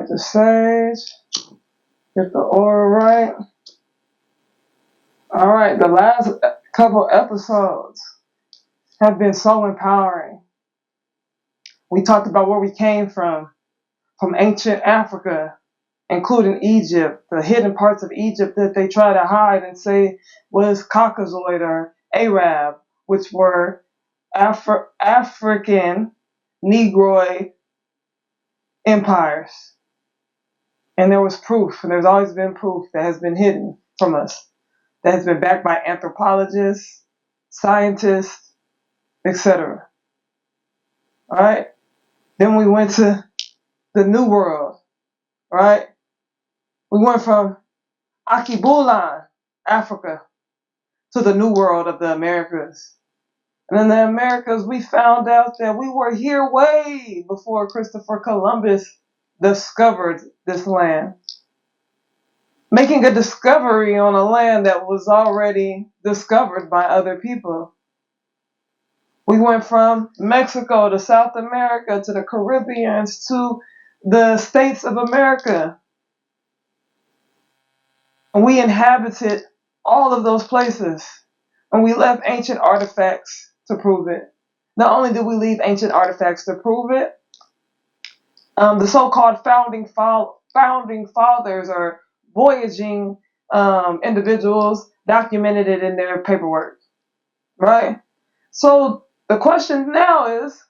Get the sage. Get the aura right. Alright, the last couple episodes have been so empowering. We talked about where we came from ancient Africa, including Egypt, the hidden parts of Egypt that they try to hide and say was Caucasoid or Arab, which were African Negroid empires. And there was proof, and there's always been proof that has been hidden from us, that has been backed by anthropologists, scientists, etc. All right? Then we went to the New World, right? We went from Akibulan, Africa, to the New World of the Americas. And in the Americas, we found out that we were here way before Christopher Columbus discovered this land, making a discovery on a land that was already discovered by other people. We went from Mexico to South America to the Caribbean to the States of America. And we inhabited all of those places. And we left ancient artifacts to prove it. Not only did we leave ancient artifacts to prove it, the so-called founding fathers or voyaging individuals documented it in their paperwork, right? So the question now is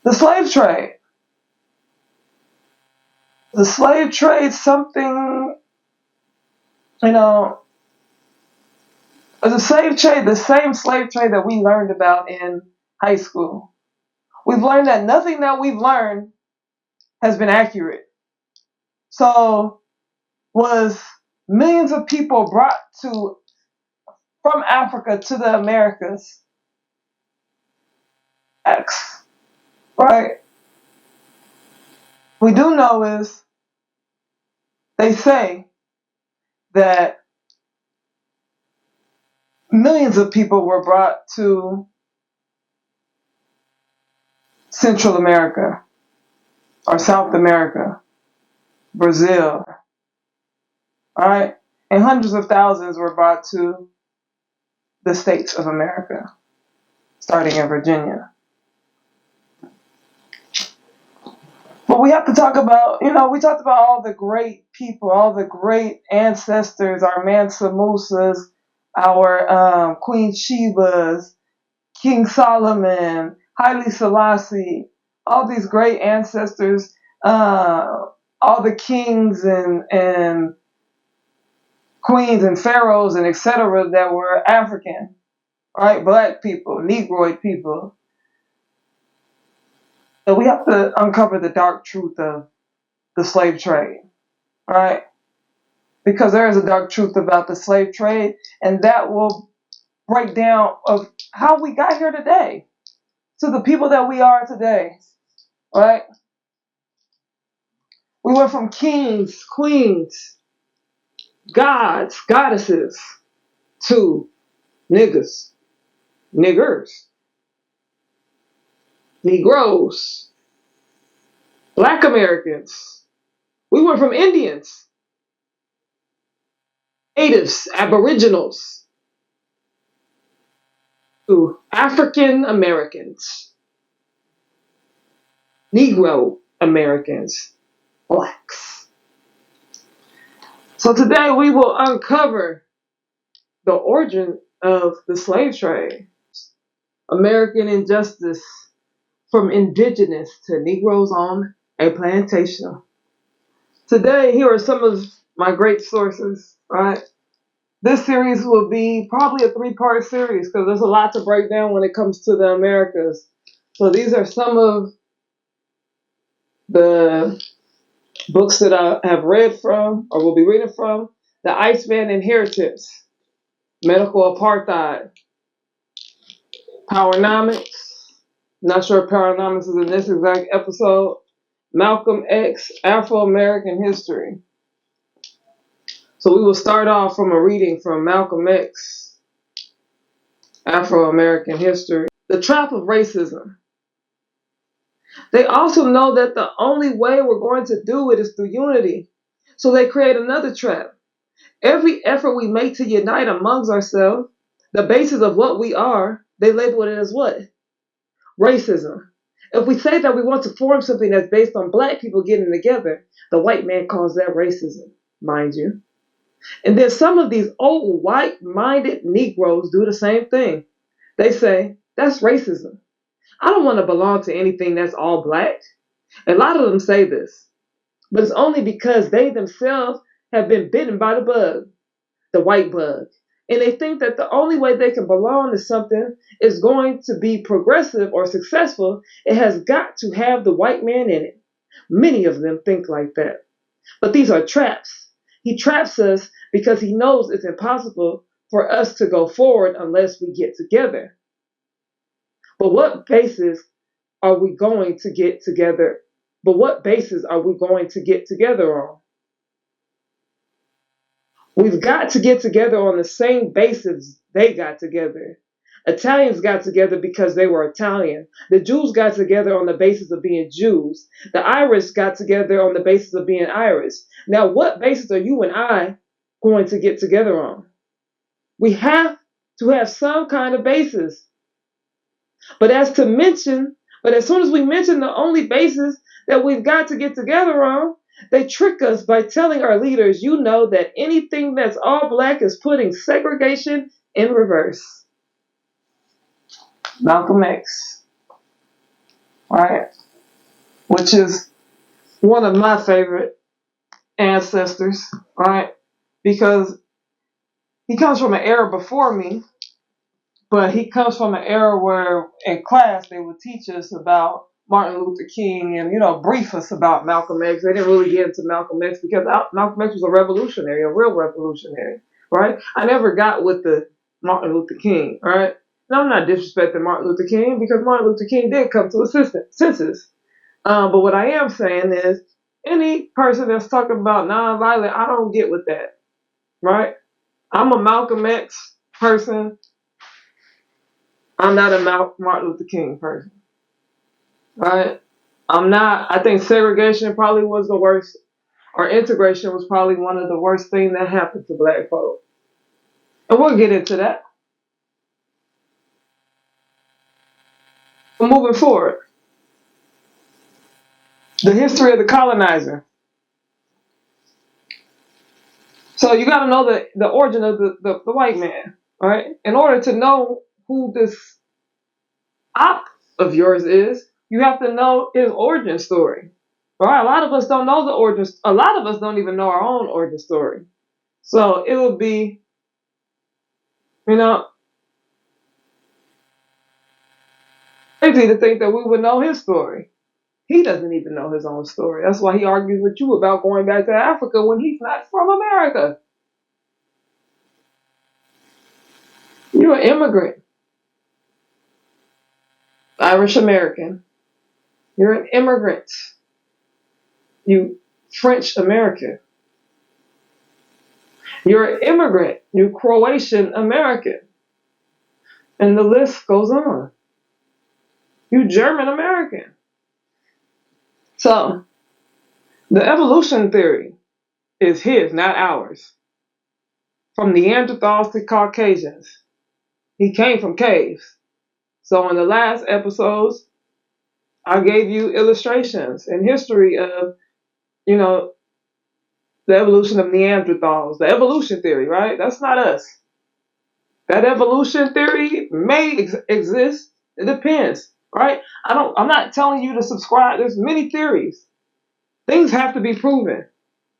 the slave trade. The slave trade, something, the slave trade, the same slave trade that we learned about in high school. We've learned that nothing that we've learned has been accurate. So, was millions of people brought from Africa to the Americas? X, right? We do know is they say that millions of people were brought to Central America or South America, Brazil, all right? And hundreds of thousands were brought to the States of America, starting in Virginia. But we have to talk about, we talked about all the great people, all the great ancestors, our Mansa Musas, our Queen Sheba's, King Solomon, Haile Selassie, all these great ancestors, all the kings and queens and pharaohs and etc. that were African, right? Black people, Negroid people. So we have to uncover the dark truth of the slave trade, right? Because there is a dark truth about the slave trade, and that will break down of how we got here today, to the people that we are today, right? We went from kings, queens, gods, goddesses, to niggers, Negroes, Black Americans. We went from Indians, natives, aboriginals, to African Americans, Negro Americans, blacks. So today we will uncover the origin of the slave trade, American injustice, from indigenous to Negroes on a plantation. Today, here are some of my great sources, right? This series will be probably a 3-part series because there's a lot to break down when it comes to the Americas. So these are some of the books that I have read from or will be reading from. The Iceman Inheritance, Medical Apartheid, Powernomics. Not sure if Powernomics is in this exact episode. Malcolm X, Afro-American History. So we will start off from a reading from Malcolm X, Afro-American History. The Trap of Racism. They also know that the only way we're going to do it is through unity. So they create another trap. Every effort we make to unite amongst ourselves, the basis of what we are, they label it as what? Racism. If we say that we want to form something that's based on black people getting together, the white man calls that racism, mind you. And then some of these old white-minded Negroes do the same thing. They say, that's racism. I don't want to belong to anything that's all black. A lot of them say this, but it's only because they themselves have been bitten by the bug, the white bug. And they think that the only way they can belong to something is going to be progressive or successful. It has got to have the white man in it. Many of them think like that. But these are traps. He traps us because he knows it's impossible for us to go forward unless we get together. But what basis are we going to get together? But what basis are we going to get together on? We've got to get together on the same basis they got together. Italians got together because they were Italian. The Jews got together on the basis of being Jews. The Irish got together on the basis of being Irish. Now, what basis are you and I going to get together on? We have to have some kind of basis. But as soon as we mention the only basis that we've got to get together on, they trick us by telling our leaders, you know that anything that's all black is putting segregation in reverse. Malcolm X, right? Which is one of my favorite ancestors, right? Because he comes from an era before me, but he comes from an era where in class they would teach us about Martin Luther King and, brief us about Malcolm X. They didn't really get into Malcolm X because Malcolm X was a revolutionary, a real revolutionary, right? I never got with the Martin Luther King, right? Now, I'm not disrespecting Martin Luther King because Martin Luther King did come to a senses. But what I am saying is any person that's talking about nonviolent, I don't get with that, right? I'm a Malcolm X person. I'm not a Martin Luther King person. Right? I think segregation probably was the worst, or integration was probably one of the worst things that happened to black folk. And we'll get into that. But moving forward, the history of the colonizer. So you got to know the origin of the white man, right? In order to know who this op of yours is, you have to know his origin story. Right? A lot of us don't know the origin. A lot of us don't even know our own origin story. So it would be, crazy to think that we would know his story. He doesn't even know his own story. That's why he argues with you about going back to Africa when he's not from America. You're an immigrant. Irish American. You're an immigrant. You French American. You're an immigrant. You Croatian American. And the list goes on. You German American. So, the evolution theory is his, not ours. From Neanderthals to Caucasians. He came from caves. So in the last episodes, I gave you illustrations and history of, the evolution of Neanderthals, the evolution theory, right? That's not us. That evolution theory may exist. It depends, right? I'm not telling you to subscribe. There's many theories. Things have to be proven,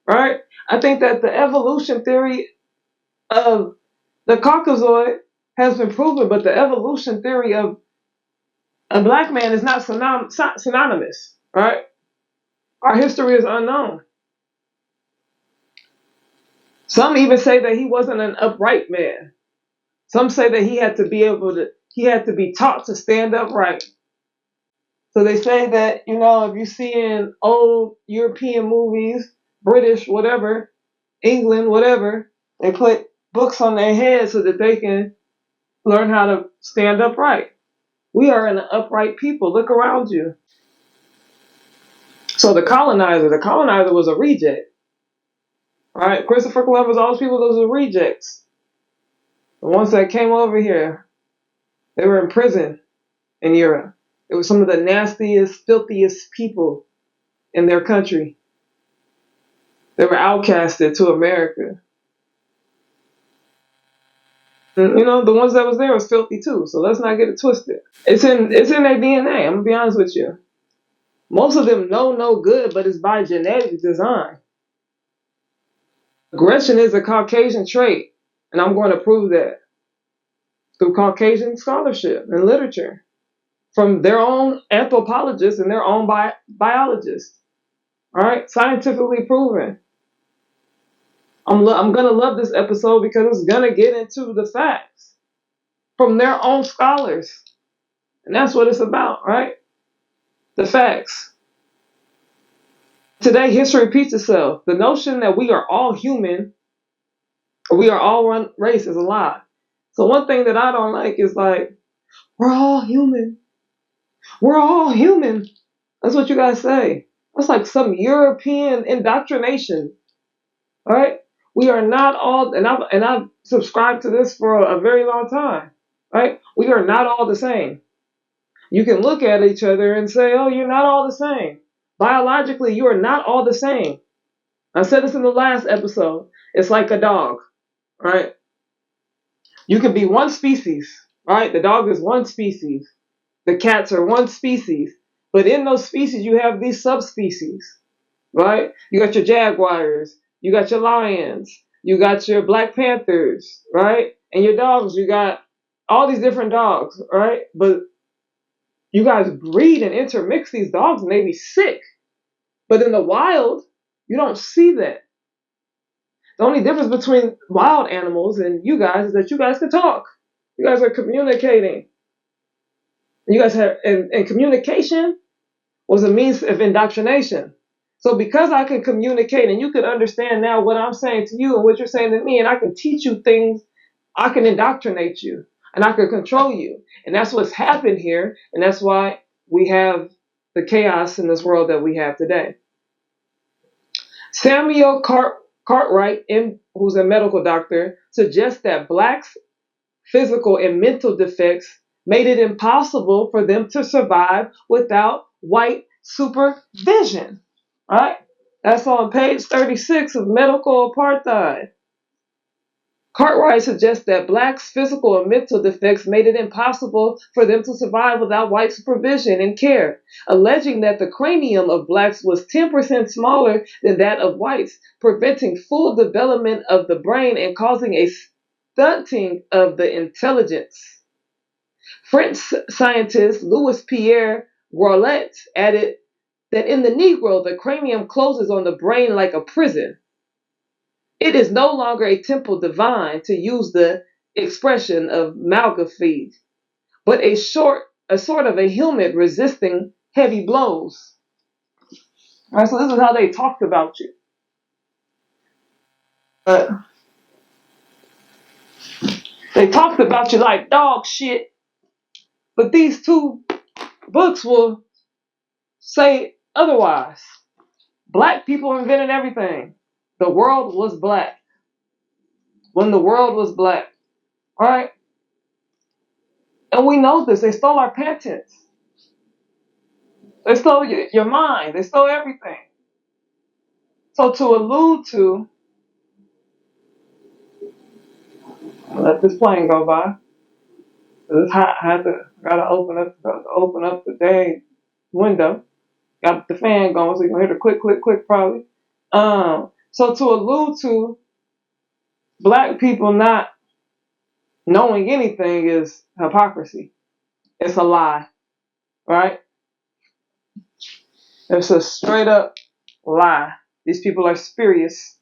right? I think that the evolution theory of the Caucasoid has been proven, but the evolution theory of a black man is not synonymous, right? Our history is unknown. Some even say that he wasn't an upright man. Some say that he had to be taught to stand upright. So they say that, if you see in old European movies, British, whatever, England, whatever, they put books on their heads so that they can learn how to stand upright. We are an upright people. Look around you. So the colonizer was a reject. All right, Christopher Columbus, all those people, those are rejects. The ones that came over here, they were in prison in Europe. It was some of the nastiest, filthiest people in their country. They were outcasted to America. And, the ones that was there was filthy too. So let's not get it twisted. It's in their DNA. I'm gonna be honest with you. Most of them know no good, but it's by genetic design. Aggression is a Caucasian trait, and I'm going to prove that through Caucasian scholarship and literature from their own anthropologists and their own biologists. All right, scientifically proven. I'm going to love this episode because it's going to get into the facts from their own scholars. And that's what it's about, right? The facts. Today, history repeats itself. The notion that we are all human, or we are all one race is a lie. So one thing that I don't like is like, we're all human. We're all human. That's what you guys say. That's like some European indoctrination. All right? We are not all, and I've subscribed to this for a very long time. Right? We are not all the same. You can look at each other and say, oh, you're not all the same. Biologically, you are not all the same. I said this in the last episode. It's like a dog, right? You can be one species, right? The dog is one species. The cats are one species. But in those species, you have these subspecies, right? You got your jaguars. You got your lions. You got your Black Panthers, right? And your dogs, you got all these different dogs, right? But you guys breed and intermix these dogs and they be sick. But in the wild, you don't see that. The only difference between wild animals and you guys is that you guys can talk. You guys are communicating. You guys have, and communication was a means of indoctrination. So because I can communicate and you can understand now what I'm saying to you and what you're saying to me, and I can teach you things, I can indoctrinate you and I can control you. And that's what's happened here. And that's why we have the chaos in this world that we have today. Samuel Cartwright, who's a medical doctor, suggests that blacks' physical and mental defects made it impossible for them to survive without white supervision. All right? That's on page 36 of Medical Apartheid. Cartwright suggests that blacks' physical and mental defects made it impossible for them to survive without white supervision and care, alleging that the cranium of blacks was 10% smaller than that of whites, preventing full development of the brain and causing a stunting of the intelligence. French scientist Louis Pierre Groulet added that in the Negro, the cranium closes on the brain like a prison. It is no longer a temple divine, to use the expression of Malgafid, but a sort of a helmet resisting heavy blows. All right, so this is how they talked about you. They talked about you like dog shit, but these two books will say otherwise. Black people invented everything. The world was black. When the world was black. All right? And we know this. They stole our patents. They stole your mind. They stole everything. So to allude to, I'll let this plane go by. It's hot. I gotta open up the dang window. Got the fan going, so you can hear the click, probably. So to allude to black people not knowing anything is hypocrisy. It's a lie, right? It's a straight up lie. These people are spurious.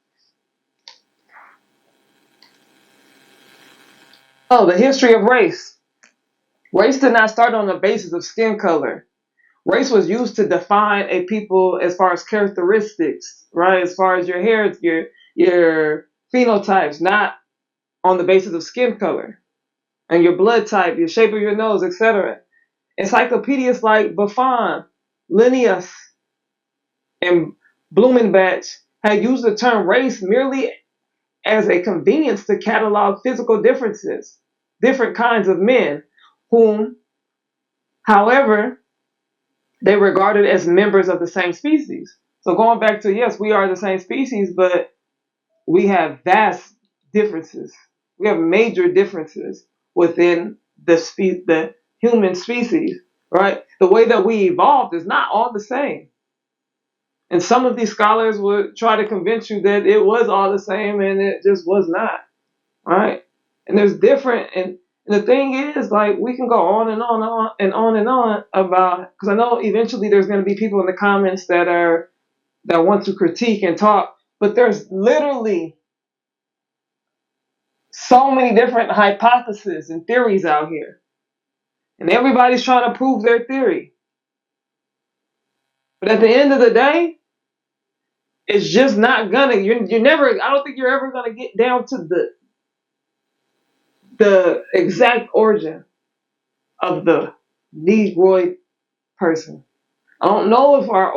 Oh, the history of race. Race did not start on the basis of skin color. Race was used to define a people as far as characteristics, right? As far as your hair, your phenotypes, not on the basis of skin color and your blood type, your shape of your nose, etc. Encyclopedias like Buffon, Linnaeus, and Blumenbach had used the term race merely as a convenience to catalog physical differences, different kinds of men, whom, however, they regarded as members of the same species. So going back to, yes, we are the same species, but we have vast differences. We have major differences within the human species, right? The way that we evolved is not all the same. And some of these scholars would try to convince you that it was all the same, and it just was not, right? And there's different, and the thing is, like, we can go on and on and on and on about, because I know eventually there's going to be people in the comments that want to critique and talk, but there's literally so many different hypotheses and theories out here, and everybody's trying to prove their theory. But at the end of the day, it's just not gonna. You're never. I don't think you're ever gonna get down to the exact origin of the Negroid person. I don't know if where our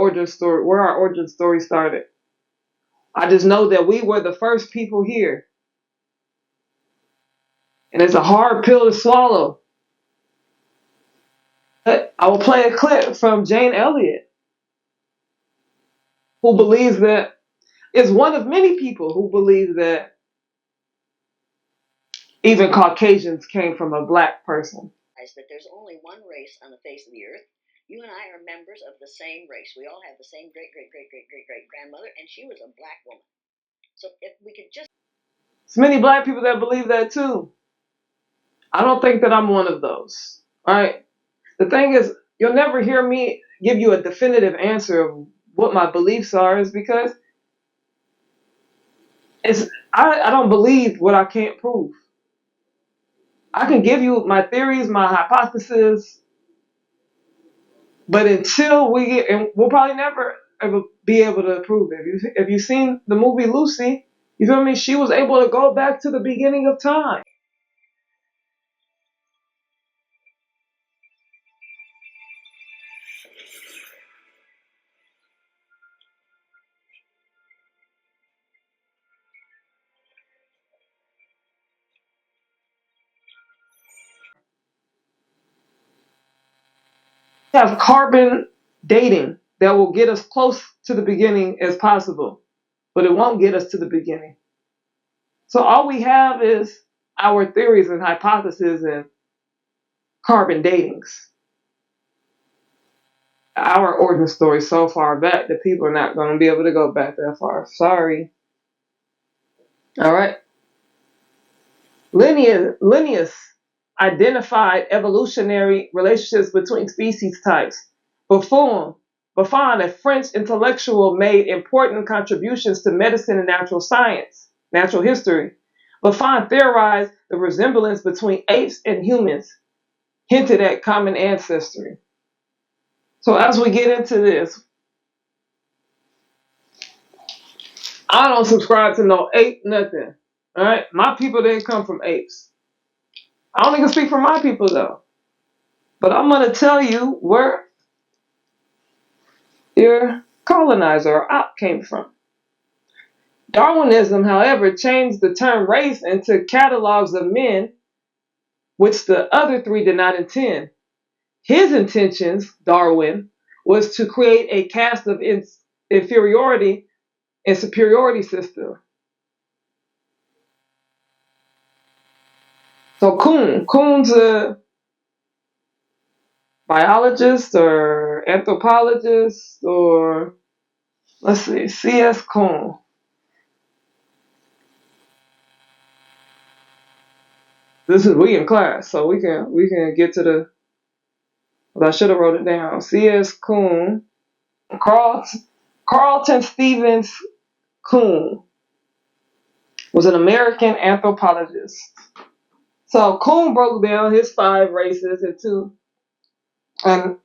origin story started. I just know that we were the first people here, and it's a hard pill to swallow. But I will play a clip from Jane Elliott, who believes that is one of many people who believe that even Caucasians came from a black person. That there's only one race on the face of the earth. You and I are members of the same race. We all have the same great grandmother, and she was a black woman. So if we could just... There's many black people that believe that too. I don't think that I'm one of those. Right? The thing is, you'll never hear me give you a definitive answer of what my beliefs are, is because I don't believe what I can't prove. I can give you my theories, my hypotheses, but until we get, and we'll probably never ever be able to prove it. If you've seen the movie Lucy, you feel me? She was able to go back to the beginning of time. We have carbon dating that will get us close to the beginning as possible, but it won't get us to the beginning. So all we have is our theories and hypotheses and carbon datings. Our origin story is so far back that people are not going to be able to go back that far. Sorry. All right. Linnaeus identified evolutionary relationships between species types. Buffon, a French intellectual, made important contributions to medicine and natural history. Buffon theorized the resemblance between apes and humans, hinted at common ancestry. So as we get into this, I don't subscribe to no ape nothing. All right, my people didn't come from apes. I don't even speak for my people though. But I'm gonna tell you where your colonizer or op came from. Darwinism, however, changed the term race into catalogs of men, which the other three did not intend. His intentions, Darwin, was to create a caste of inferiority and superiority system. So Kuhn's a biologist or anthropologist, or let's see, C.S. Kuhn. We in class, so we can get to the. Well, I should have wrote it down. C.S. Kuhn, Carlton Stevens Kuhn was an American anthropologist. So Kuhn broke down his 5 races into, and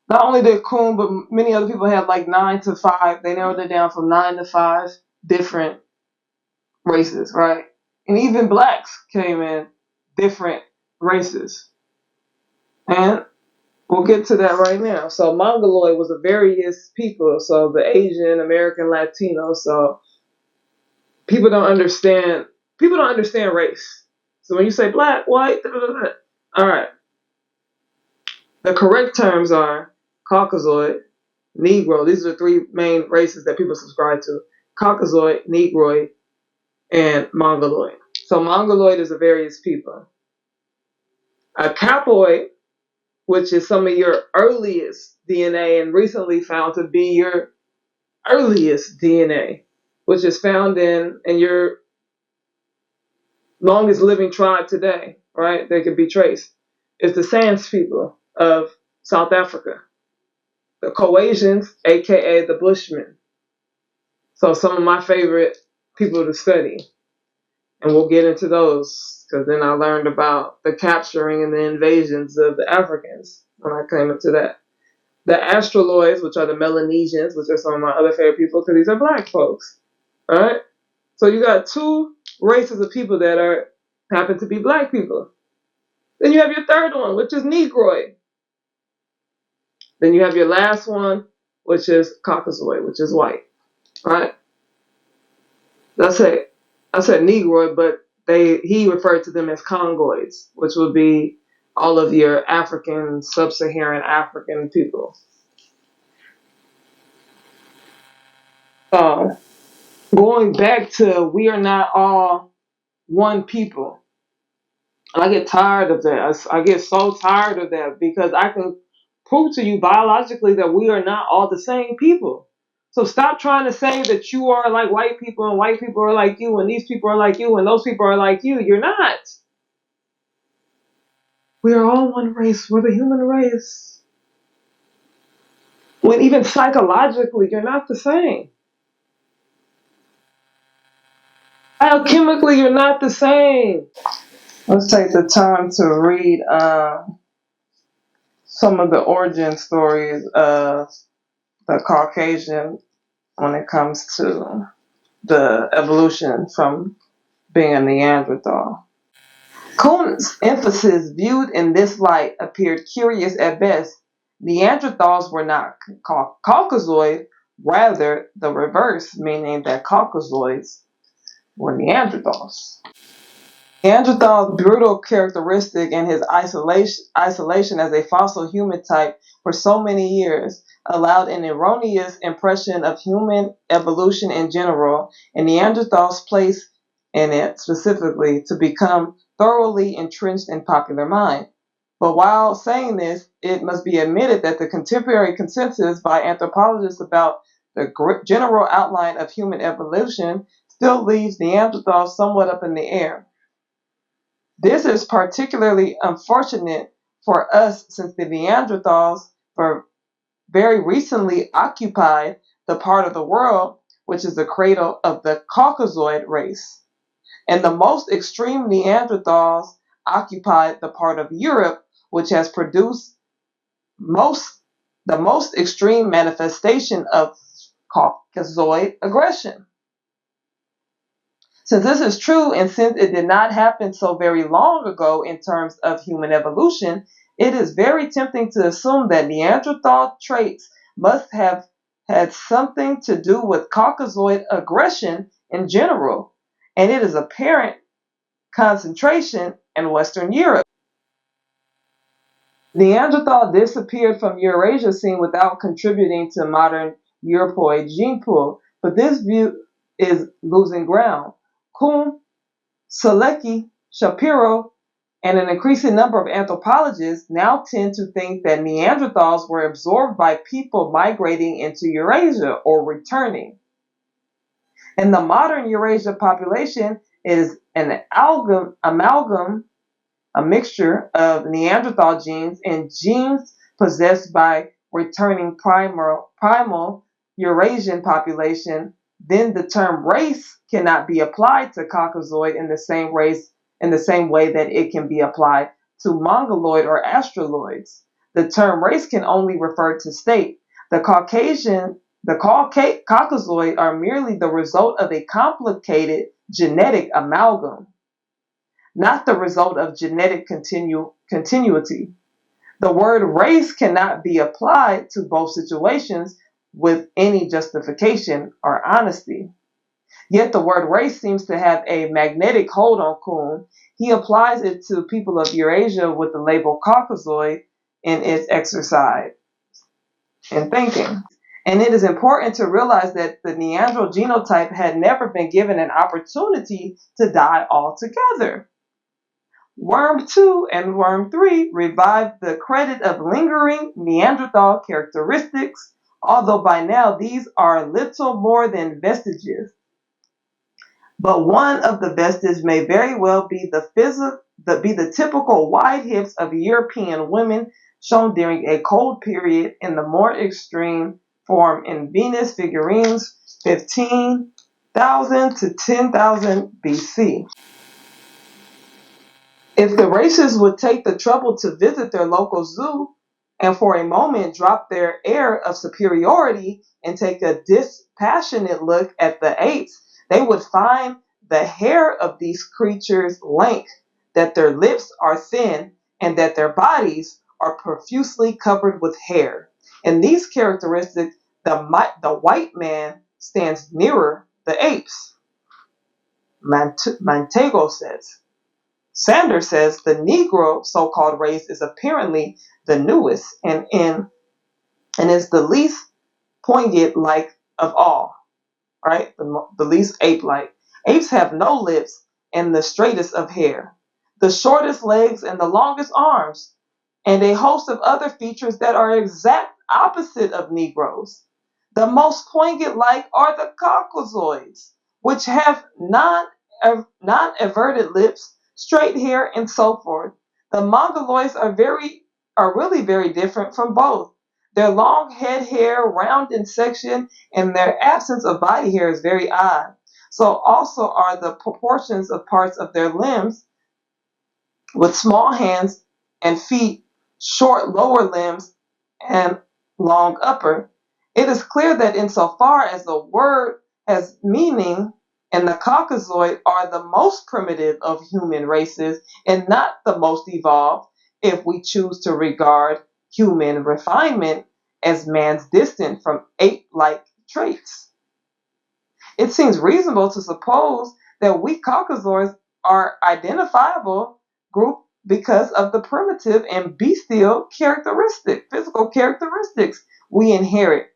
not only did Kuhn, but many other people had like 9 to 5. They narrowed it down from 9 to 5 different races, right? And even blacks came in different races. And We'll get to that right now. So Mongoloid was a various people. So the Asian, American, Latino. So people don't understand. People don't understand race. So when you say black, white, da, da, da, da. All right. The correct terms are Caucasoid, Negro. These are the three main races that people subscribe to: Caucasoid, Negroid, and Mongoloid. So Mongoloid is a various people. A Capoid, which is some of your earliest DNA and recently found to be your earliest DNA, which is found in your longest living tribe today, right? They can be traced. It's the Sans people of South Africa, the Caucasians, aka the Bushmen. So some of my favorite people to study, and we'll get into those because then I learned about the capturing and the invasions of the Africans when I came into that. The Astroloids, which are the Melanesians, which are some of my other favorite people because these are black folks, right? So you got two races of people that happen to be black people. Then you have your third one, which is Negroid. Then you have your last one, which is Caucasoid, which is white, right? I said Negroid, but he referred to them as Congoids, which would be all of your African, sub-Saharan African people. Going back to we are not all one people. I get tired of that. I get so tired of that because I can prove to you biologically that we are not all the same people. So stop trying to say that you are like white people and white people are like you and these people are like you and those people are like you. You're not. We are all one race. We're the human race. When even psychologically, you're not the same. Biochemically, you're not the same. Let's take the time to read some of the origin stories of the Caucasian when it comes to the evolution from being a Neanderthal. Kuhn's emphasis viewed in this light appeared curious at best. Neanderthals were not Caucasoid, rather the reverse, meaning that Caucasoids were Neanderthals. Neanderthal's brutal characteristic and his isolation as a fossil human type for so many years allowed an erroneous impression of human evolution in general and Neanderthal's place in it specifically to become thoroughly entrenched in popular mind. But while saying this, it must be admitted that the contemporary consensus by anthropologists about the general outline of human evolution still leaves Neanderthals somewhat up in the air. This is particularly unfortunate for us since the Neanderthals were very recently occupied the part of the world which is the cradle of the Caucasoid race. And the most extreme Neanderthals occupied the part of Europe which has produced the most extreme manifestation of Caucasoid aggression. Since this is true, and since it did not happen so very long ago in terms of human evolution, it is very tempting to assume that Neanderthal traits must have had something to do with Caucasoid aggression in general, and it is apparent concentration in Western Europe. Neanderthal disappeared from Eurasia scene without contributing to modern Europoid gene pool, but this view is losing ground. Kuhn, Selecki, Shapiro, and an increasing number of anthropologists now tend to think that Neanderthals were absorbed by people migrating into Eurasia or returning. In the modern Eurasia population, it is an amalgam, a mixture of Neanderthal genes and genes possessed by returning primal Eurasian population. Then the term race cannot be applied to Caucasoid in the same way that it can be applied to Mongoloid or Astroloids. The term race can only refer to state. The Caucasoid are merely the result of a complicated genetic amalgam, not the result of genetic continuity. The word race cannot be applied to both situations with any justification or honesty. Yet the word race seems to have a magnetic hold on Kuhn. He applies it to people of Eurasia with the label Caucasoid in its exercise in thinking. And it is important to realize that the Neanderthal genotype had never been given an opportunity to die altogether. Worm 2 and Worm 3 revived the credit of lingering Neanderthal characteristics, although by now these are little more than vestiges. But one of the vestiges may very well be the typical wide hips of European women shown during a cold period in the more extreme form in Venus figurines 15,000 to 10,000 BC. If the races would take the trouble to visit their local zoo and for a moment drop their air of superiority and take a dispassionate look at the apes, they would find the hair of these creatures lank, that their lips are thin, and that their bodies are profusely covered with hair. In these characteristics, the white man stands nearer the apes. Montego says. Sanders says the Negro so-called race is apparently the newest and is the least poignant-like of all, right? The least ape-like. Apes have no lips and the straightest of hair, the shortest legs and the longest arms, and a host of other features that are exact opposite of Negroes. The most poignant-like are the Caucasoids, which have non-everted lips, straight hair, and so forth. The Mongoloids are really very different from both. Their long head hair, round in section, and their absence of body hair is very odd. So also are the proportions of parts of their limbs, with small hands and feet, short lower limbs, and long upper. It is clear that insofar as the word has meaning, and the Caucasoid are the most primitive of human races and not the most evolved, if we choose to regard human refinement as man's distant from ape-like traits. It seems reasonable to suppose that we Caucasoids are identifiable group because of the primitive and bestial physical characteristics we inherit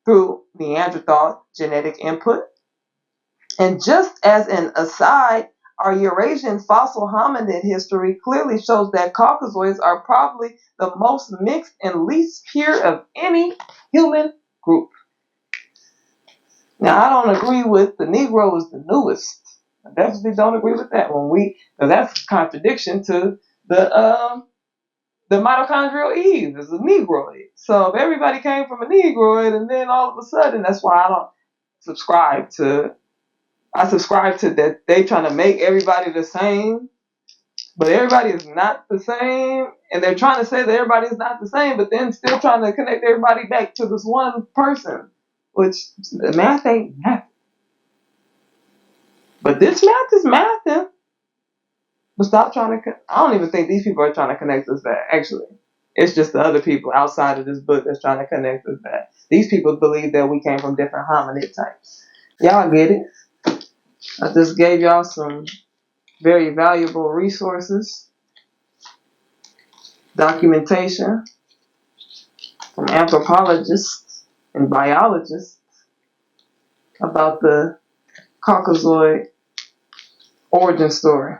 through Neanderthal genetic input. And just as an aside, our Eurasian fossil hominid history clearly shows that Caucasoids are probably the most mixed and least pure of any human group. Now, I don't agree with the Negro is the newest. I definitely don't agree with that one. Because that's contradiction to the mitochondrial Eve is a Negroid. So if everybody came from a Negroid, and then all of a sudden, that's why I don't subscribe to. I subscribe to that they trying to make everybody the same, but everybody is not the same, and they're trying to say that everybody is not the same, but then still trying to connect everybody back to this one person, which the math ain't math. But this math is mathing. But stop trying to. I don't even think these people are trying to connect us back. Actually, it's just the other people outside of this book that's trying to connect us back. These people believe that we came from different hominid types. Y'all get it? I just gave y'all some very valuable resources, documentation from anthropologists and biologists about the Caucasoid origin story,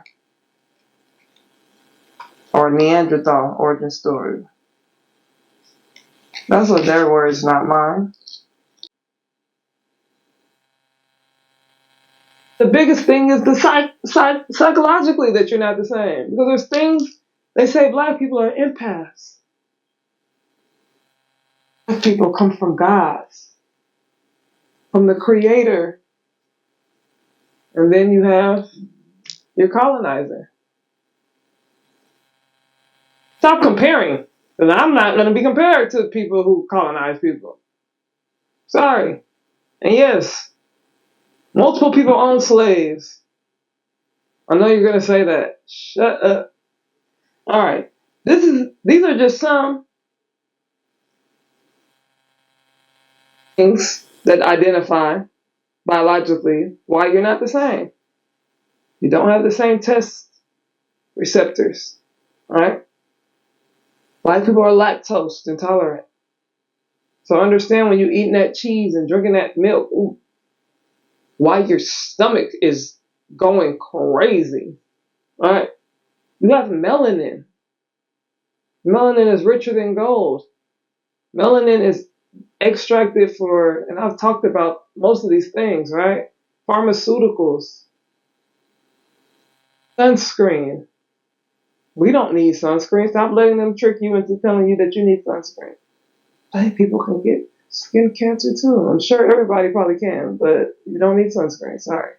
or Neanderthal origin story. That's what their words, not mine. The biggest thing is the psychologically that you're not the same. Because there's things, they say black people are empaths. Black people come from gods, from the creator. And then you have your colonizer. Stop comparing. Because I'm not going to be compared to people who colonize people. Sorry. And yes, multiple people own slaves. I know you're going to say that. Shut up. All right. These are just some things that identify biologically why you're not the same. You don't have the same test receptors, right? White people are lactose intolerant. So understand when you're eating that cheese and drinking that milk, why your stomach is going crazy, right? You have melanin. Melanin is richer than gold. Melanin is extracted for, and I've talked about most of these things, right? Pharmaceuticals, sunscreen. We don't need sunscreen. Stop letting them trick you into telling you that you need sunscreen. Hey, people can get skin cancer too. I'm sure everybody probably can, but you don't need sunscreen. Sorry.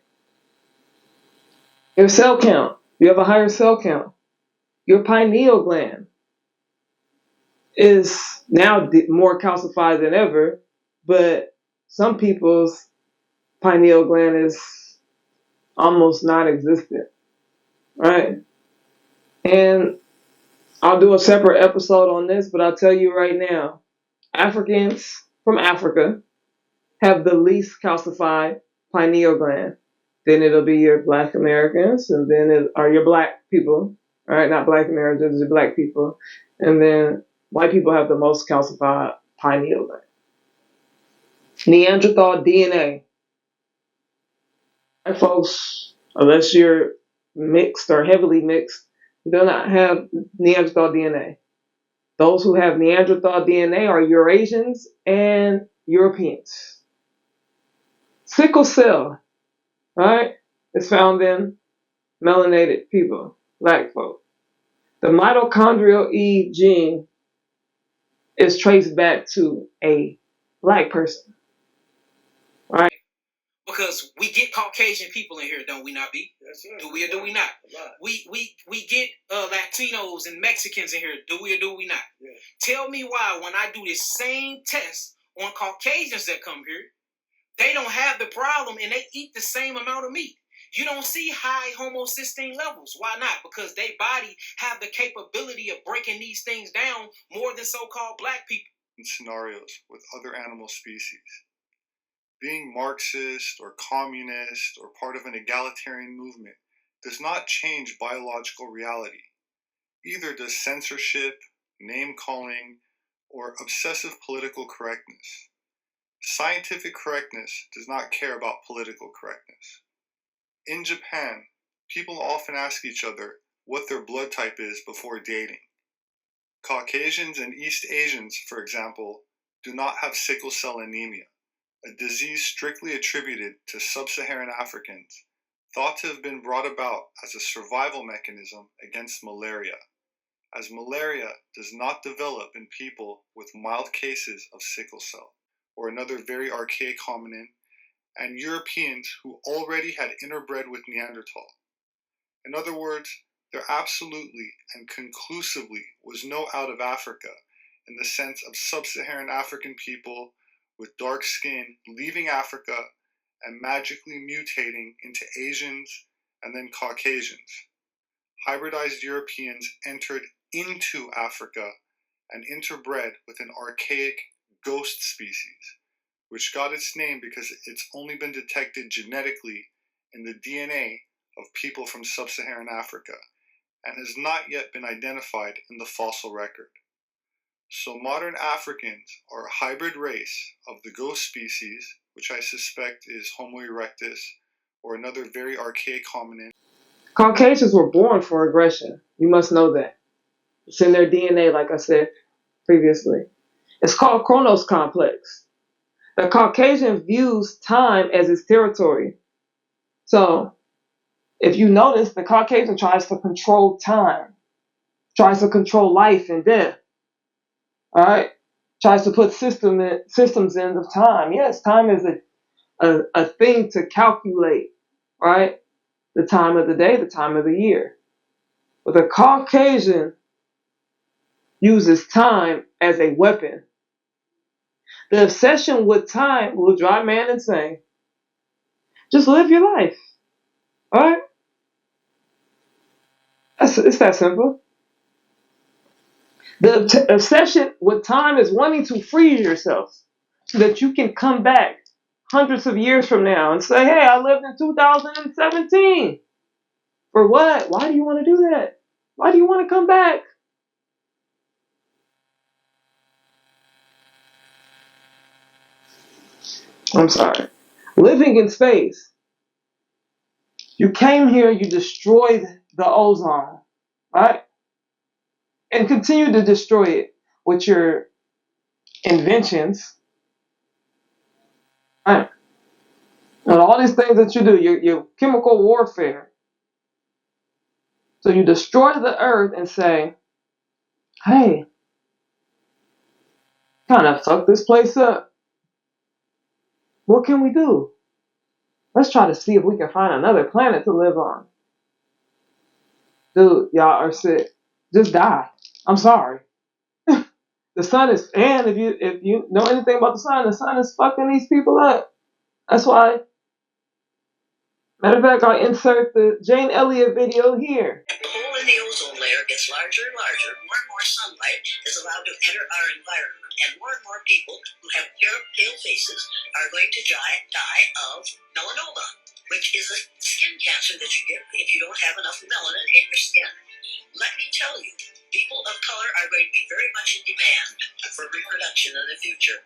Your cell count. You have a higher cell count. Your pineal gland is now more calcified than ever, but some people's pineal gland is almost non-existent, right? And I'll do a separate episode on this, but I'll tell you right now, Africans from Africa have the least calcified pineal gland. Then it'll be your Black Americans, and then it are your Black people, right? Not Black Americans, it's Black people. And then white people have the most calcified pineal gland. Neanderthal DNA. White folks, unless you're mixed or heavily mixed, do not have Neanderthal DNA. Those who have Neanderthal DNA are Eurasians and Europeans. Sickle cell, right, is found in melanated people, Black folk. The mitochondrial E gene is traced back to a Black person, right? Because we get Caucasian people in here, don't we not, B? Right. Do we or do we not? We get Latinos and Mexicans in here, do we or do we not? Yeah. Tell me why when I do this same test on Caucasians that come here, they don't have the problem and they eat the same amount of meat. You don't see high homocysteine levels. Why not? Because their body have the capability of breaking these things down more than so-called Black people. In scenarios with other animal species. Being Marxist or communist or part of an egalitarian movement does not change biological reality. Either does censorship, name-calling, or obsessive political correctness. Scientific correctness does not care about political correctness. In Japan, people often ask each other what their blood type is before dating. Caucasians and East Asians, for example, do not have sickle cell anemia, a disease strictly attributed to sub-Saharan Africans, thought to have been brought about as a survival mechanism against malaria, as malaria does not develop in people with mild cases of sickle cell, or another very archaic hominin, and Europeans who already had interbred with Neanderthal. In other words, there absolutely and conclusively was no out of Africa in the sense of sub-Saharan African people with dark skin leaving Africa and magically mutating into Asians and then Caucasians. Hybridized Europeans entered into Africa and interbred with an archaic ghost species, which got its name because it's only been detected genetically in the DNA of people from sub-Saharan Africa and has not yet been identified in the fossil record. So modern Africans are a hybrid race of the ghost species, which I suspect is Homo erectus, or another very archaic hominin. Caucasians were born for aggression. You must know that. It's in their DNA, like I said previously. It's called chronos complex. The Caucasian views time as his territory. So, if you notice, the Caucasian tries to control time, tries to control life and death. All right? Tries to put systems in of time. Yes, time is a thing to calculate, right? The time of the day, the time of the year. But the Caucasian uses time as a weapon. The obsession with time will drive man insane. Just live your life. All right? It's that simple. The obsession with time is wanting to free yourself so that you can come back hundreds of years from now and say, hey, I lived in 2017. For what? Why do you want to do that? Why do you want to come back? I'm sorry. Living in space. You came here, you destroyed the ozone, right? And continue to destroy it with your inventions, right? And all these things that you do, your chemical warfare. So you destroy the earth and say, hey, kind of fuck this place up. What can we do? Let's try to see if we can find another planet to live on. Dude, y'all are sick. Just die. I'm sorry. The sun is, and if you know anything about the sun is fucking these people up. That's why. Matter of fact, I'll insert the Jane Elliott video here. The hole in the ozone layer gets larger and larger. More and more sunlight is allowed to enter our environment, and more people who have pale faces are going to die of melanoma, which is a skin cancer that you get if you don't have enough melanin in your skin. Let me tell you, people of color are going to be very much in demand for reproduction in the future.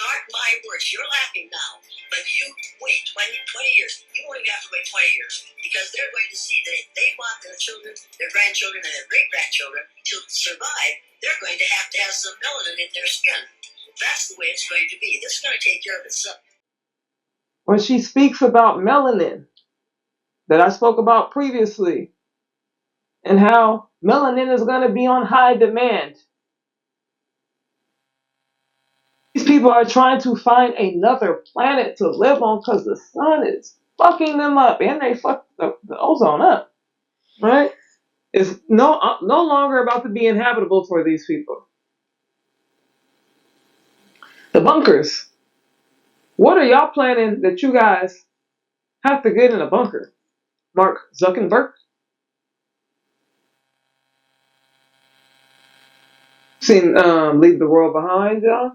Mark my words, you're laughing now, but you wait 20 years. You won't even have to wait 20 years because they're going to see that if they want their children, their grandchildren, and their great-grandchildren to survive, they're going to have some melanin in their skin. That's the way it's going to be. This is going to take care of itself. When she speaks about melanin, that I spoke about previously, and how melanin is going to be on high demand. These people are trying to find another planet to live on because the sun is fucking them up, and they fuck the ozone up, right? It's no longer about to be inhabitable for these people. The bunkers. What are y'all planning that you guys have to get in a bunker? Mark Zuckerberg? Seen Leave the World Behind, y'all?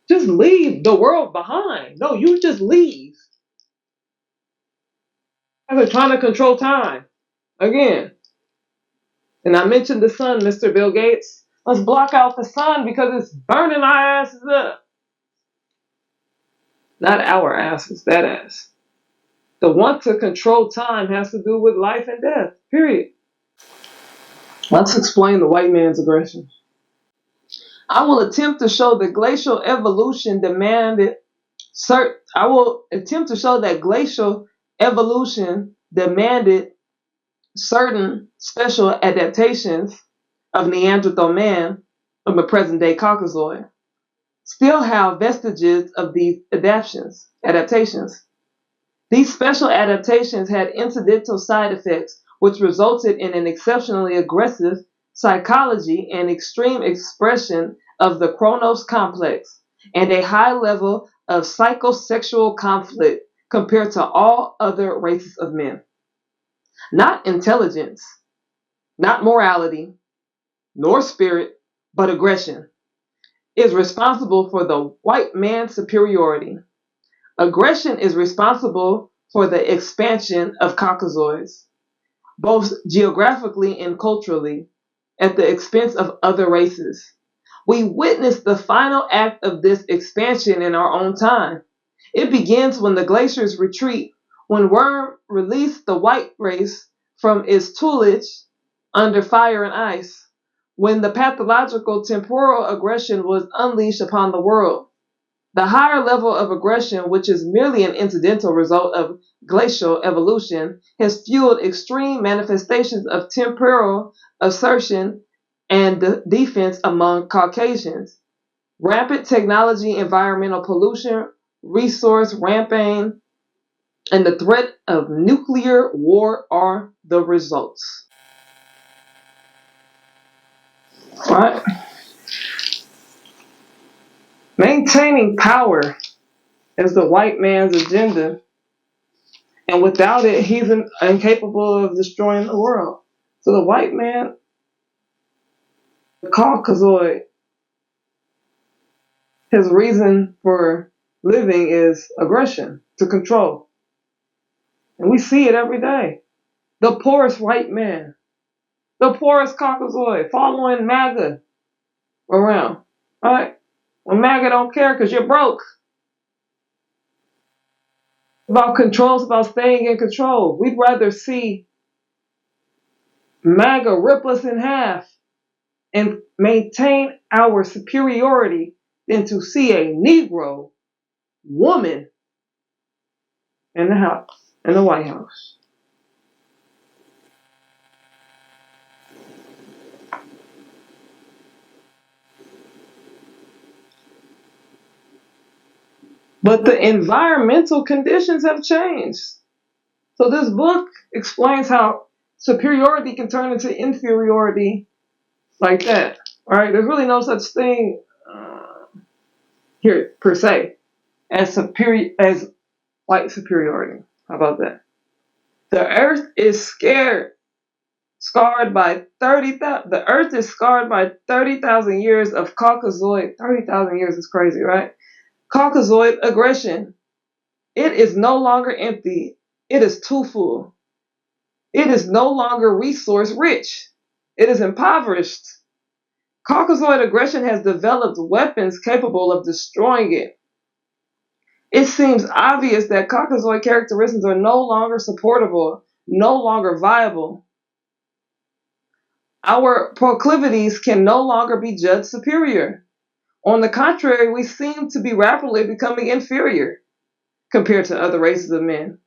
Just leave the world behind. No, you just leave. They're trying to control time. Again. And I mentioned the sun, Mr. Bill Gates. Let's block out the sun because it's burning our asses up. Not our asses, that ass. The want to control time has to do with life and death. Period. Let's explain the white man's aggression. I will attempt to show that glacial evolution demanded certain special adaptations of Neanderthal man from the present-day Caucasoid. Still have vestiges of these adaptations. These special adaptations had incidental side effects which resulted in an exceptionally aggressive psychology and extreme expression of the chronos complex and a high level of psychosexual conflict compared to all other races of men. Not intelligence, not morality, nor spirit, but aggression is responsible for the white man's superiority. Aggression is responsible for the expansion of Caucasoids, both geographically and culturally, at the expense of other races. We witness the final act of this expansion in our own time. It begins when the glaciers retreat, when worm released the white race from its tutelage under fire and ice, when the pathological temporal aggression was unleashed upon the world. The higher level of aggression, which is merely an incidental result of glacial evolution, has fueled extreme manifestations of temporal assertion and defense among Caucasians. Rampant technology, environmental pollution, resource ramping, and the threat of nuclear war are the results. All right. Maintaining power is the white man's agenda, and without it, he's incapable of destroying the world. So the white man The Caucasoid, his reason for living is aggression, to control. And we see it every day. The poorest white man, the poorest Caucasoid, following MAGA around. All right? Well, MAGA don't care because you're broke. It's about control, it's about staying in control. We'd rather see MAGA rip us in half and maintain our superiority than to see a Negro woman in the house, in the White House. But the environmental conditions have changed. So this book explains how superiority can turn into inferiority like that. All right, there's really no such thing here per se as white superiority. How about that? The Earth is scarred by 30,000. The Earth is scarred by 30,000 years of Caucasoid. 30,000 years is crazy, right? Caucasoid aggression. It is no longer empty. It is too full. It is no longer resource rich. It is impoverished. Caucasoid aggression has developed weapons capable of destroying it. It seems obvious that Caucasoid characteristics are no longer supportable, no longer viable. Our proclivities can no longer be judged superior. On the contrary, we seem to be rapidly becoming inferior compared to other races of men.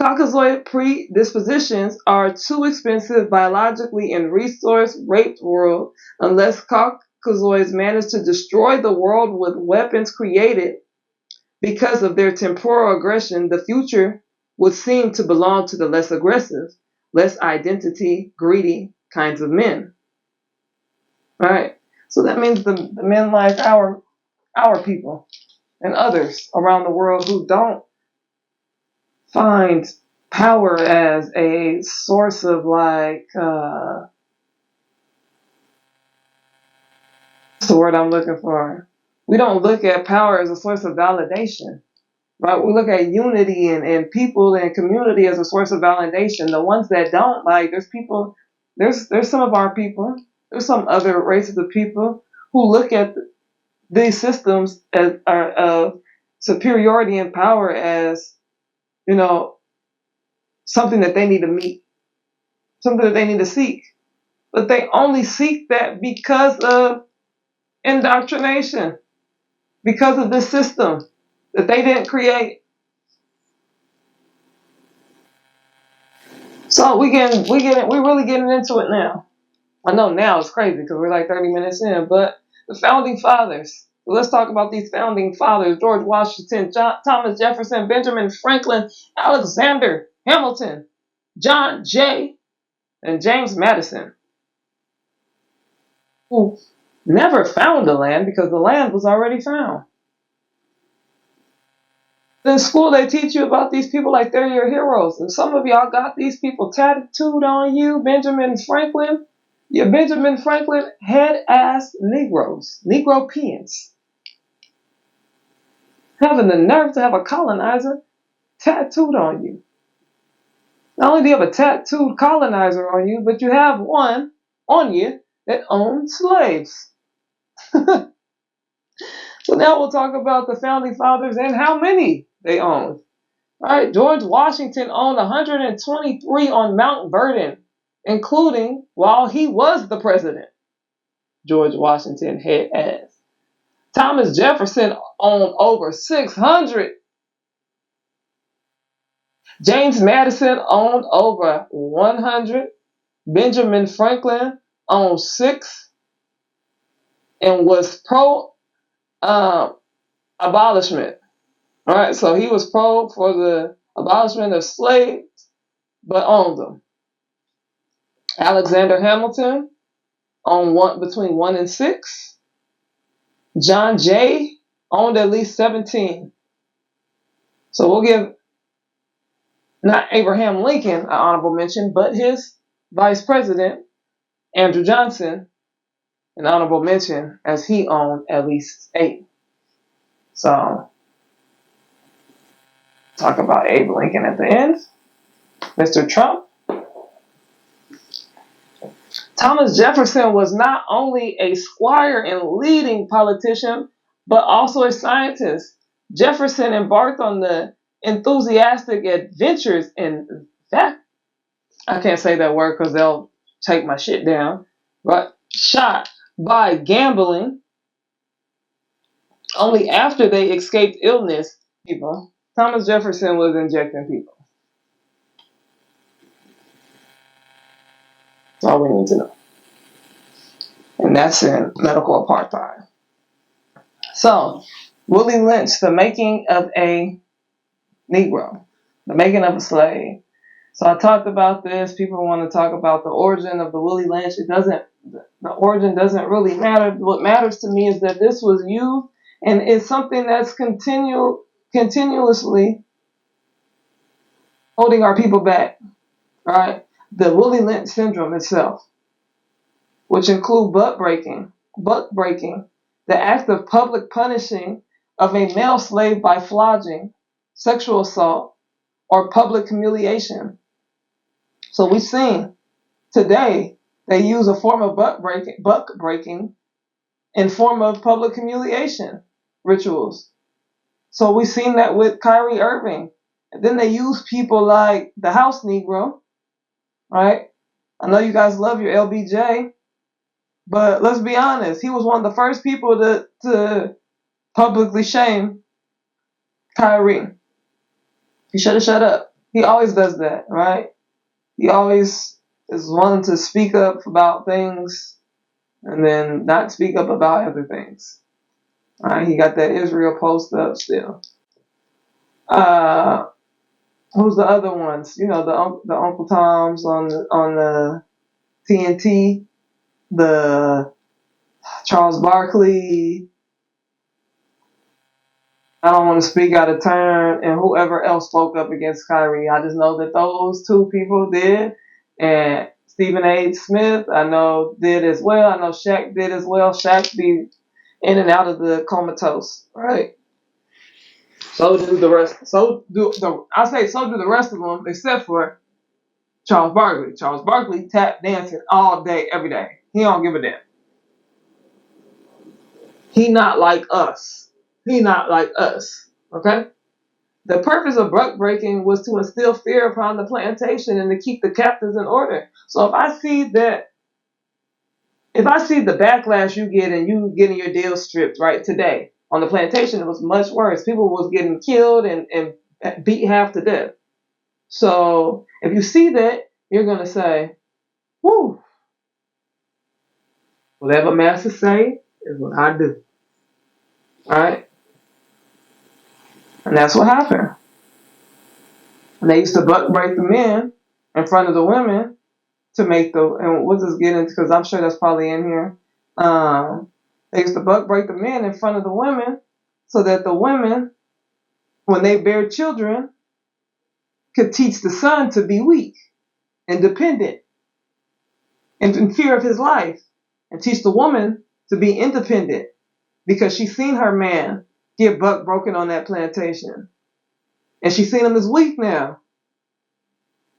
Caucasoid predispositions are too expensive biologically in resource-raped world unless Caucasoids manage to destroy the world with weapons created because of their temporal aggression. The future would seem to belong to the less aggressive, less identity, greedy kinds of men. All right. So that means the men like our people and others around the world who don't find power as a source of what's the word I'm looking for? We don't look at power as a source of validation, right? We look at unity and people and community as a source of validation. The ones that don't, like, there's some of our people, there's some other races of people who look at these systems as superiority and power as, something that they need to meet, something that they need to seek. But they only seek that because of indoctrination, because of this system that they didn't create. So we're really getting into it now. I know now it's crazy because we're like 30 minutes in, but the founding fathers. Let's talk about these founding fathers: George Washington, Thomas Jefferson, Benjamin Franklin, Alexander Hamilton, John Jay, and James Madison, who never found the land because the land was already found. In school, they teach you about these people like they're your heroes. And some of y'all got these people tattooed on you. Benjamin Franklin. Your Benjamin Franklin head-ass Negroes. Negropeans. Having the nerve to have a colonizer tattooed on you. Not only do you have a tattooed colonizer on you, but you have one on you that owned slaves. So now we'll talk about the founding fathers and how many they owned. All right, George Washington owned 123 on Mount Vernon, including while he was the president. George Washington head ass. Thomas Jefferson owned over 600. James Madison owned over 100. Benjamin Franklin owned 6 and was pro abolishment. All right, so he was pro for the abolishment of slaves, but owned them. Alexander Hamilton owned between 1 and 6. John Jay owned at least 17. So we'll give not Abraham Lincoln an honorable mention, but his vice president, Andrew Johnson, an honorable mention as he owned at least 8. So, talk about Abe Lincoln at the end. Mr. Trump. Thomas Jefferson was not only a squire and leading politician, but also a scientist. Jefferson embarked on the enthusiastic adventures in fact, I can't say that word because they'll take my shit down, but shot by gambling only after they escaped illness. People, Thomas Jefferson was injecting people. That's all we need to know. And that's in medical apartheid. So, Willie Lynch, the making of a Negro, the making of a slave. So I talked about this. People want to talk about the origin of the Willie Lynch. The origin doesn't really matter. What matters to me is that this was used, and it's something that's continuously holding our people back, right? The Willie Lynch syndrome itself, which include buck breaking, the act of public punishing of a male slave by flogging, sexual assault, or public humiliation. So we've seen today they use a form of buck breaking in form of public humiliation rituals. So we've seen that with Kyrie Irving. And then they use people like the house Negro, right? I know you guys love your LBJ, but let's be honest, he was one of the first people to publicly shame Kyrie. He should have shut up. He always does that, right? He always is one to speak up about things and then not speak up about other things. All right, he got that Israel post up still. Who's the other ones? You know, the Uncle Toms on the TNT, the Charles Barkley. I don't want to speak out of turn, and whoever else spoke up against Kyrie. I just know that those 2 people did, and Stephen A. Smith, I know, did as well. I know Shaq did as well. Shaq be in and out of the comatose, right? So do the rest. So do the rest of them, except for Charles Barkley. Charles Barkley tap dancing all day, every day. He don't give a damn. He not like us. Okay? The purpose of buck breaking was to instill fear upon the plantation and to keep the captives in order. So if I see the backlash you get and you getting your deal stripped right today on the plantation, it was much worse. People was getting killed and beat half to death. So if you see that, you're gonna say, "Whoo! Whatever master say is what I do." All right. And that's what happened. And they used to buck break the men in front of the women to make and we'll just get into, because I'm sure that's probably in here. They used to buck break the men in front of the women so that the women, when they bear children, could teach the son to be weak and dependent and in fear of his life, and teach the woman to be independent because she's seen her man get buck broken on that plantation. And she's seen him as weak now.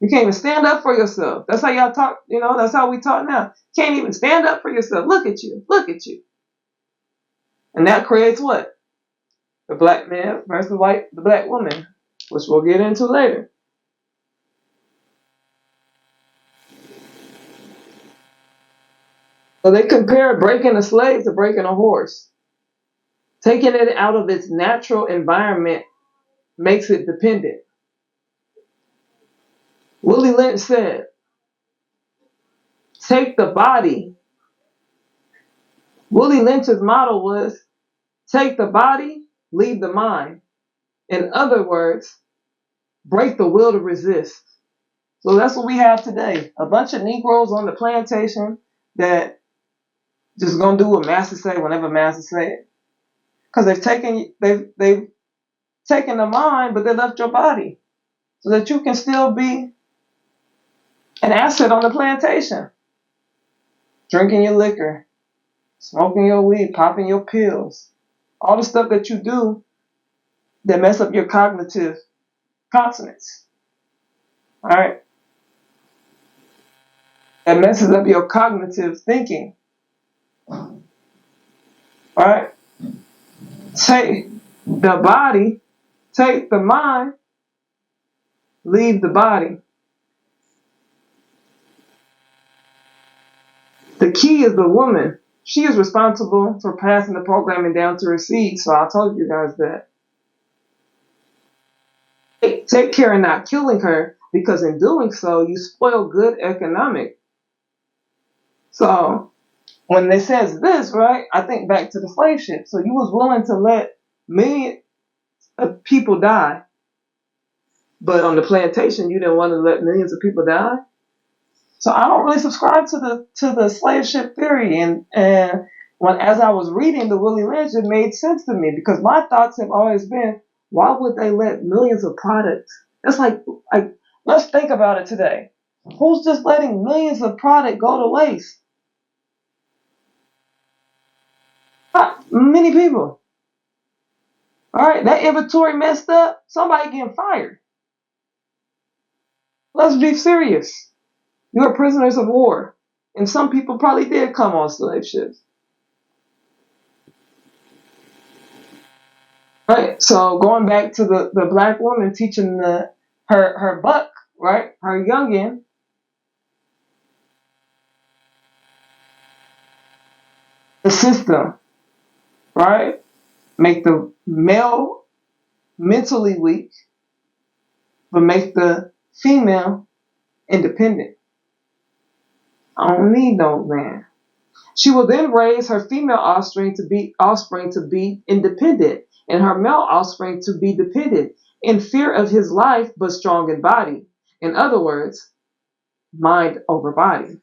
You can't even stand up for yourself. That's how y'all talk, that's how we talk now. Can't even stand up for yourself. Look at you. And that creates what? The black man versus the black woman, which we'll get into later. So they compared breaking a slave to breaking a horse. Taking it out of its natural environment makes it dependent. Willie Lynch said, take the body. Willie Lynch's motto was, take the body, leave the mind. In other words, break the will to resist. So that's what we have today. A bunch of Negroes on the plantation that just gonna do what master say whenever master say it. Because they've taken the mind, but they left your body. So that you can still be an asset on the plantation. Drinking your liquor, smoking your weed, popping your pills, all the stuff that you do that mess up your cognitive consonants. All right? That messes up your cognitive thinking. All right? Take the body, take the mind, leave the body. The key is the woman. She is responsible for passing the programming down to her seed, so I told you guys that. Take care in not killing her, because in doing so, you spoil good economic. So, when it says this, right, I think back to the slave ship. So you was willing to let millions of people die, but on the plantation, you didn't want to let millions of people die? So I don't really subscribe to the slave ship theory, and when as I was reading the Willie Lynch, it made sense to me, because my thoughts have always been, why would they let millions of products? It's like let's think about it today. Who's just letting millions of product go to waste? Not many people. All right, that inventory messed up. Somebody getting fired. Let's be serious. You are prisoners of war, and some people probably did come on slave ships. Right, so going back to the black woman teaching her buck, right, her youngin, the system, right, make the male mentally weak, but make the female independent. I don't need no man. She will then raise her female offspring to be independent, and her male offspring to be dependent, in fear of his life, but strong in body. In other words, mind over body.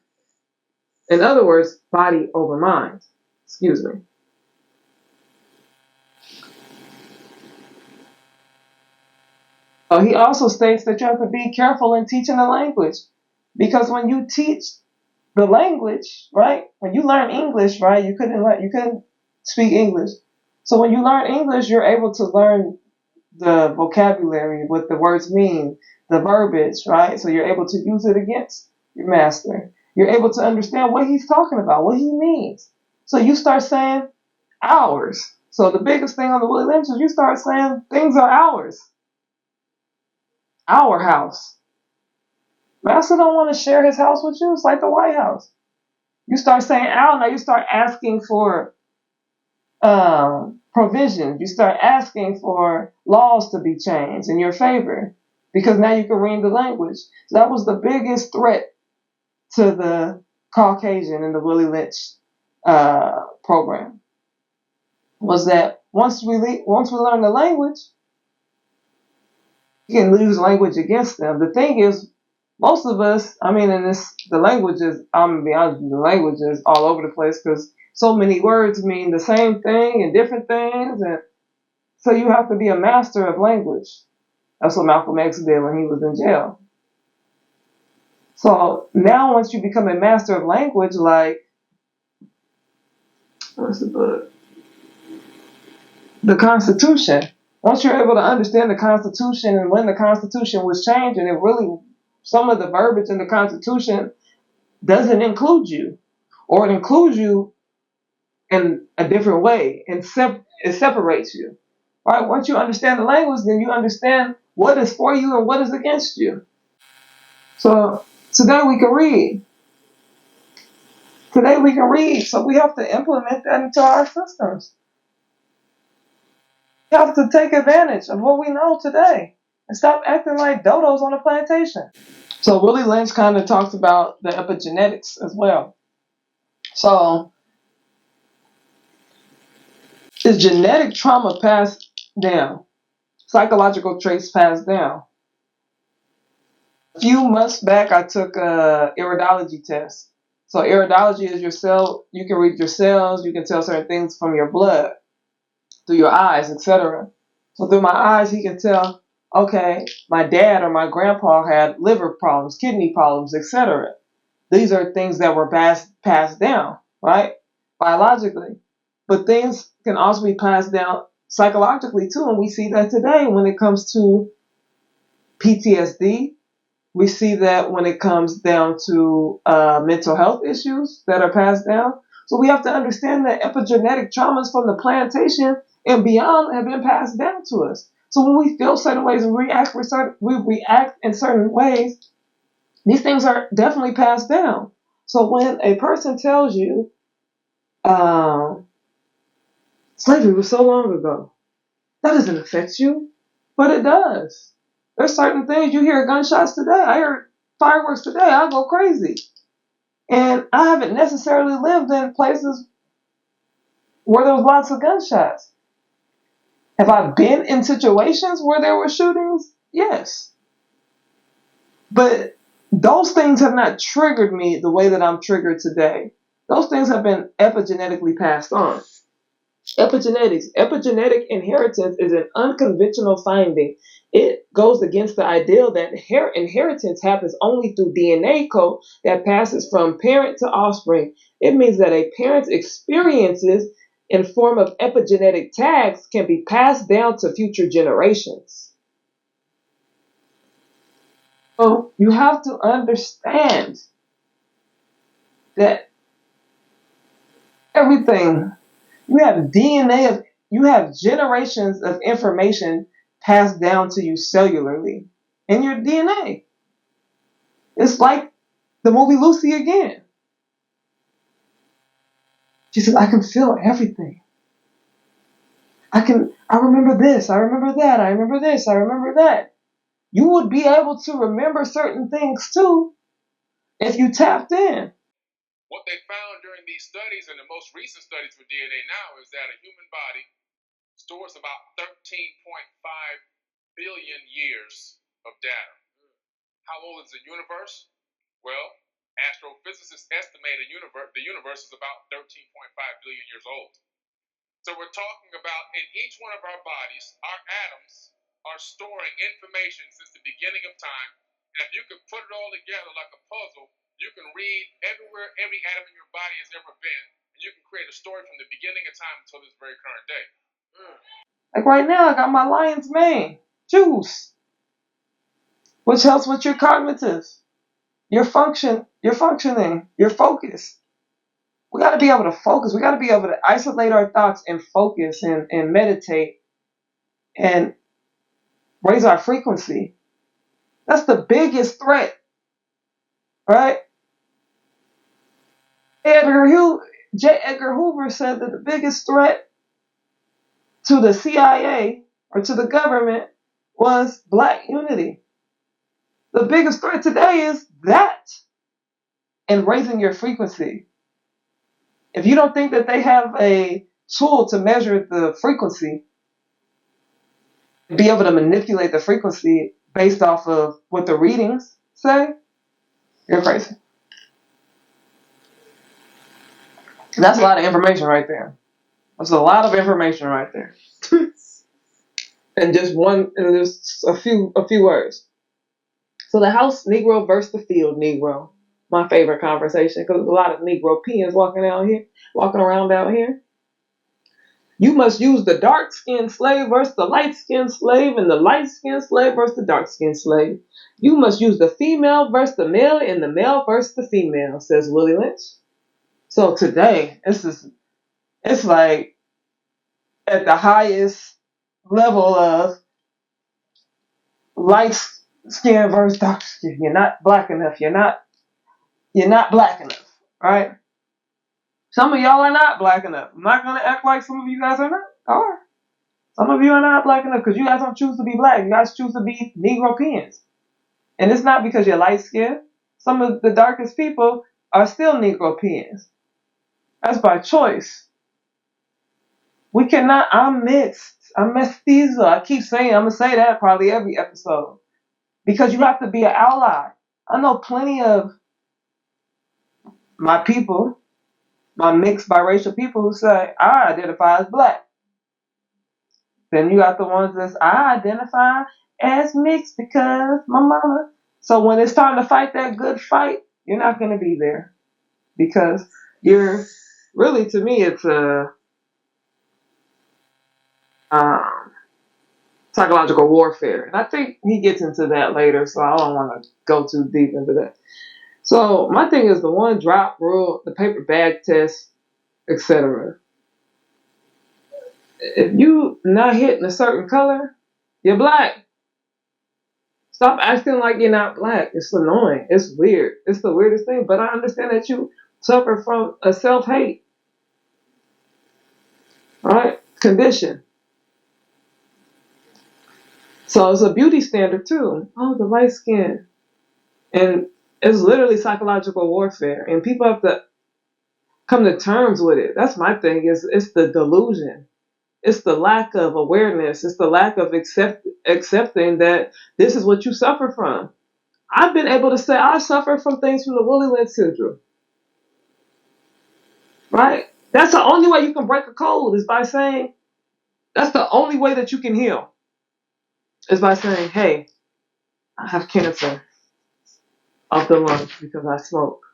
In other words, body over mind. Excuse me. He also states that you have to be careful in teaching the language, because when you teach the language, right, when you learn English, right, you couldn't speak English. So when you learn English, you're able to learn the vocabulary, what the words mean, the verbiage, right? So you're able to use it against your master. You're able to understand what he's talking about, what he means. So you start saying ours. So the biggest thing on the Willie Lynch is you start saying things are ours. Our house. Master don't want to share his house with you. It's like the White House. You start saying our, now you start asking for provisions. You start asking for laws to be changed in your favor, because now you can read the language. So that was the biggest threat to the Caucasian and the Willie Lynch program, was that once we learn the language, you can use language against them. The thing is, most of us, I mean, the languages, I'm going to be honest, the languages all over the place, because so many words mean the same thing and different things. And so you have to be a master of language. That's what Malcolm X did when he was in jail. So now once you become a master of language, like, what's the book? The Constitution. Once you're able to understand the Constitution and when the Constitution was changed, and it really, some of the verbiage in the Constitution doesn't include you, or it includes you in a different way, and it separates you. All right, once you understand the language, then you understand what is for you and what is against you. So today we can read. So we have to implement that into our systems. We have to take advantage of what we know today and stop acting like dodos on a plantation. So Willie Lynch kind of talks about the epigenetics as well. So is genetic trauma passed down? Psychological traits passed down? A few months back, I took a iridology test. So iridology is your cell. You can read your cells. You can tell certain things from your blood, through your eyes, etc. So through my eyes, he can tell, okay, my dad or my grandpa had liver problems, kidney problems, etc. These are things that were passed down, right? biologically. But things can also be passed down psychologically too, and we see that today when it comes to PTSD. We see that when it comes down to mental health issues that are passed down. So we have to understand that epigenetic traumas from the plantation and beyond have been passed down to us. So when we feel certain ways and we react in certain ways, these things are definitely passed down. So when a person tells you, slavery was so long ago, that doesn't affect you, but it does. There's certain things, you hear gunshots today, I hear fireworks today, I go crazy. And I haven't necessarily lived in places where there was lots of gunshots. Have I been in situations where there were shootings? Yes. But those things have not triggered me the way that I'm triggered today. Those things have been epigenetically passed on. Epigenetics. Epigenetic inheritance is an unconventional finding. It goes against the ideal that inheritance happens only through DNA code that passes from parent to offspring. It means that a parent's experiences in form of epigenetic tags can be passed down to future generations. So you have to understand that everything, you have DNA, you have generations of information passed down to you cellularly in your DNA. It's like the movie Lucy again. She says, I can feel everything. I remember this, I remember that, I remember this, I remember that. You would be able to remember certain things too if you tapped in. What they found during these studies, and the most recent studies for DNA now, is that a human body stores about 13.5 billion years of data. How old is the universe? Well, astrophysicists estimate the universe is about 13.5 billion years old. So we're talking about in each one of our bodies, our atoms are storing information since the beginning of time. And if you could put it all together like a puzzle, you can read everywhere every atom in your body has ever been, and you can create a story from the beginning of time until this very current day. Like right now, I got my lion's mane juice, which helps with your cognitive, your functioning, your focus. We got to be able to focus. We got to be able to isolate our thoughts and focus and meditate and raise our frequency. That's the biggest threat, right? J. Edgar Hoover said that the biggest threat to the CIA or to the government was black unity. The biggest threat today is that and raising your frequency. If you don't think that they have a tool to measure the frequency, be able to manipulate the frequency based off of what the readings say, you're crazy. That's a lot of information right there. That's a lot of information right there. And just a few words. So the house Negro versus the field Negro. My favorite conversation, because there's a lot of Negro peons walking around out here. You must use the dark-skinned slave versus the light-skinned slave, and the light-skinned slave versus the dark-skinned slave. You must use the female versus the male, and the male versus the female, says Willie Lynch. So today, it's like at the highest level of light skin versus dark skin. You're not black enough. You're not black enough, right? Some of y'all are not black enough. I'm not going to act like some of you guys are not. Or some of you are not black enough because you guys don't choose to be black. You guys choose to be Negro peons. And it's not because you're light skinned. Some of the darkest people are still Negro peons. That's by choice. We cannot, I'm mixed. I'm mestizo. I keep saying, I'm going to say that probably every episode. Because you have to be an ally. I know plenty of my people, my mixed biracial people who say, I identify as black. Then you got the ones that I identify as mixed because my mama. So when it's time to fight that good fight, you're not going to be there. Because you're really, to me, it's a psychological warfare. And I think he gets into that later, so I don't want to go too deep into that. So my thing is the one drop rule, the paper bag test, etc. If you not hitting a certain color, you're black. Stop acting like you're not black. It's annoying. It's weird. It's the weirdest thing. But I understand that you suffer from a self-hate, right? Condition. So it's a beauty standard too. Oh, the light skin. And it's literally psychological warfare. And people have to come to terms with it. That's my thing. It's the delusion. It's the lack of awareness. It's the lack of accepting that this is what you suffer from. I've been able to say I suffer from things from the Willie lynch syndrome. Right? That's the only way you can break a code is by saying, that's the only way that you can heal. Is by saying, hey, I have cancer of the lungs because I smoke.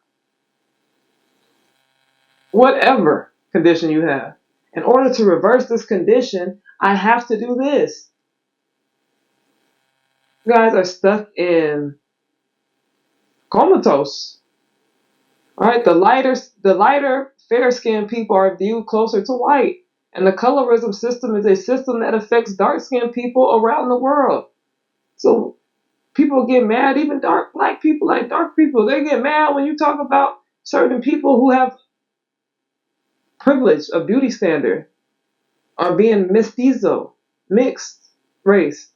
Whatever condition you have. In order to reverse this condition, I have to do this. You guys are stuck in comatose. Right? The lighter fair-skinned people are viewed closer to white. And the colorism system is a system that affects dark-skinned people around the world. So people get mad, even black people, like dark people, they get mad when you talk about certain people who have privilege of beauty standard are being mestizo, mixed race.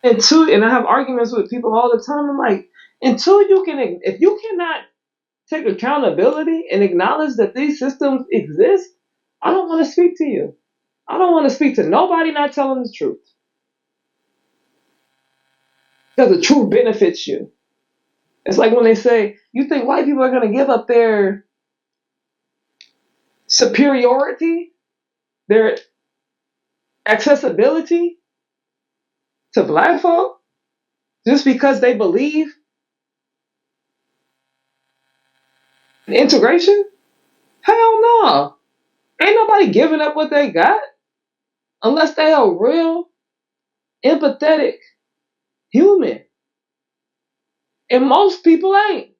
And I have arguments with people all the time. I'm like, if you cannot take accountability and acknowledge that these systems exist, I don't want to speak to you. I don't want to speak to nobody not telling the truth. Because the truth benefits you. It's like when they say, you think white people are going to give up their superiority, their accessibility to black folk just because they believe in integration? Hell no. Ain't nobody giving up what they got unless they are real, empathetic human. And most people ain't.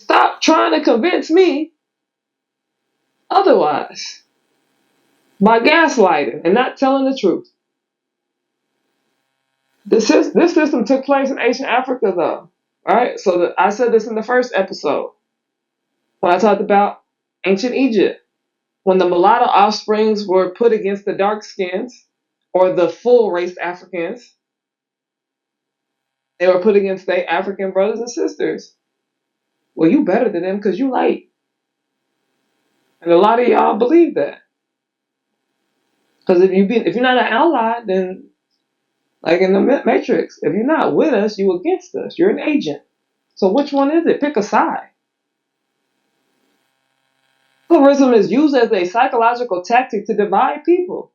Stop trying to convince me otherwise by gaslighting and not telling the truth. This system took place in ancient Africa, though. Right? So I said this in the first episode when I talked about ancient Egypt. When the mulatto offsprings were put against the dark skins or the full race Africans, they were put against their African brothers and sisters. Well, you better than them because you light. And a lot of y'all believe that. Because if you're not an ally, then like in the Matrix, if you're not with us, you're against us. You're an agent. So which one is it? Pick a side. Colorism is used as a psychological tactic to divide people.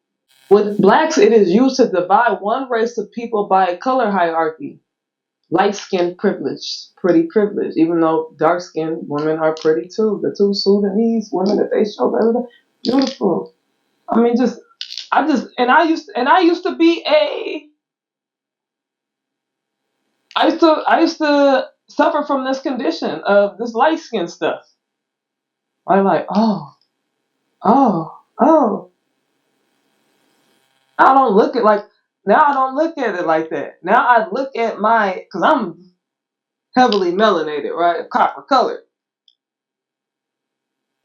With blacks, it is used to divide one race of people by a color hierarchy. Light-skinned privilege, pretty privilege, even though dark-skinned women are pretty too. The two Sudanese women that they show the other day, beautiful. I mean, I used to suffer from this condition of this light skin stuff. I'm like, oh. I don't look at it like that. Now I look at because I'm heavily melanated, right? Copper colored.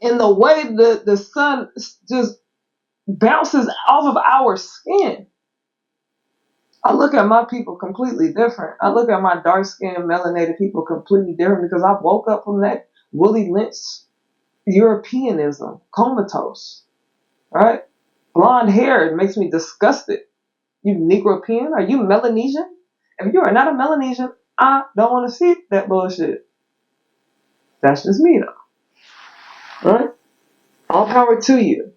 And the way the sun just bounces off of our skin, I look at my people completely different. I look at my dark-skinned, melanated people completely different because I woke up from that Willie Lynch Europeanism, comatose, right? Blonde hair, it makes me disgusted. You Negropean? Are you Melanesian? If you are not a Melanesian, I don't want to see that bullshit. That's just me, though. Right? All power to you.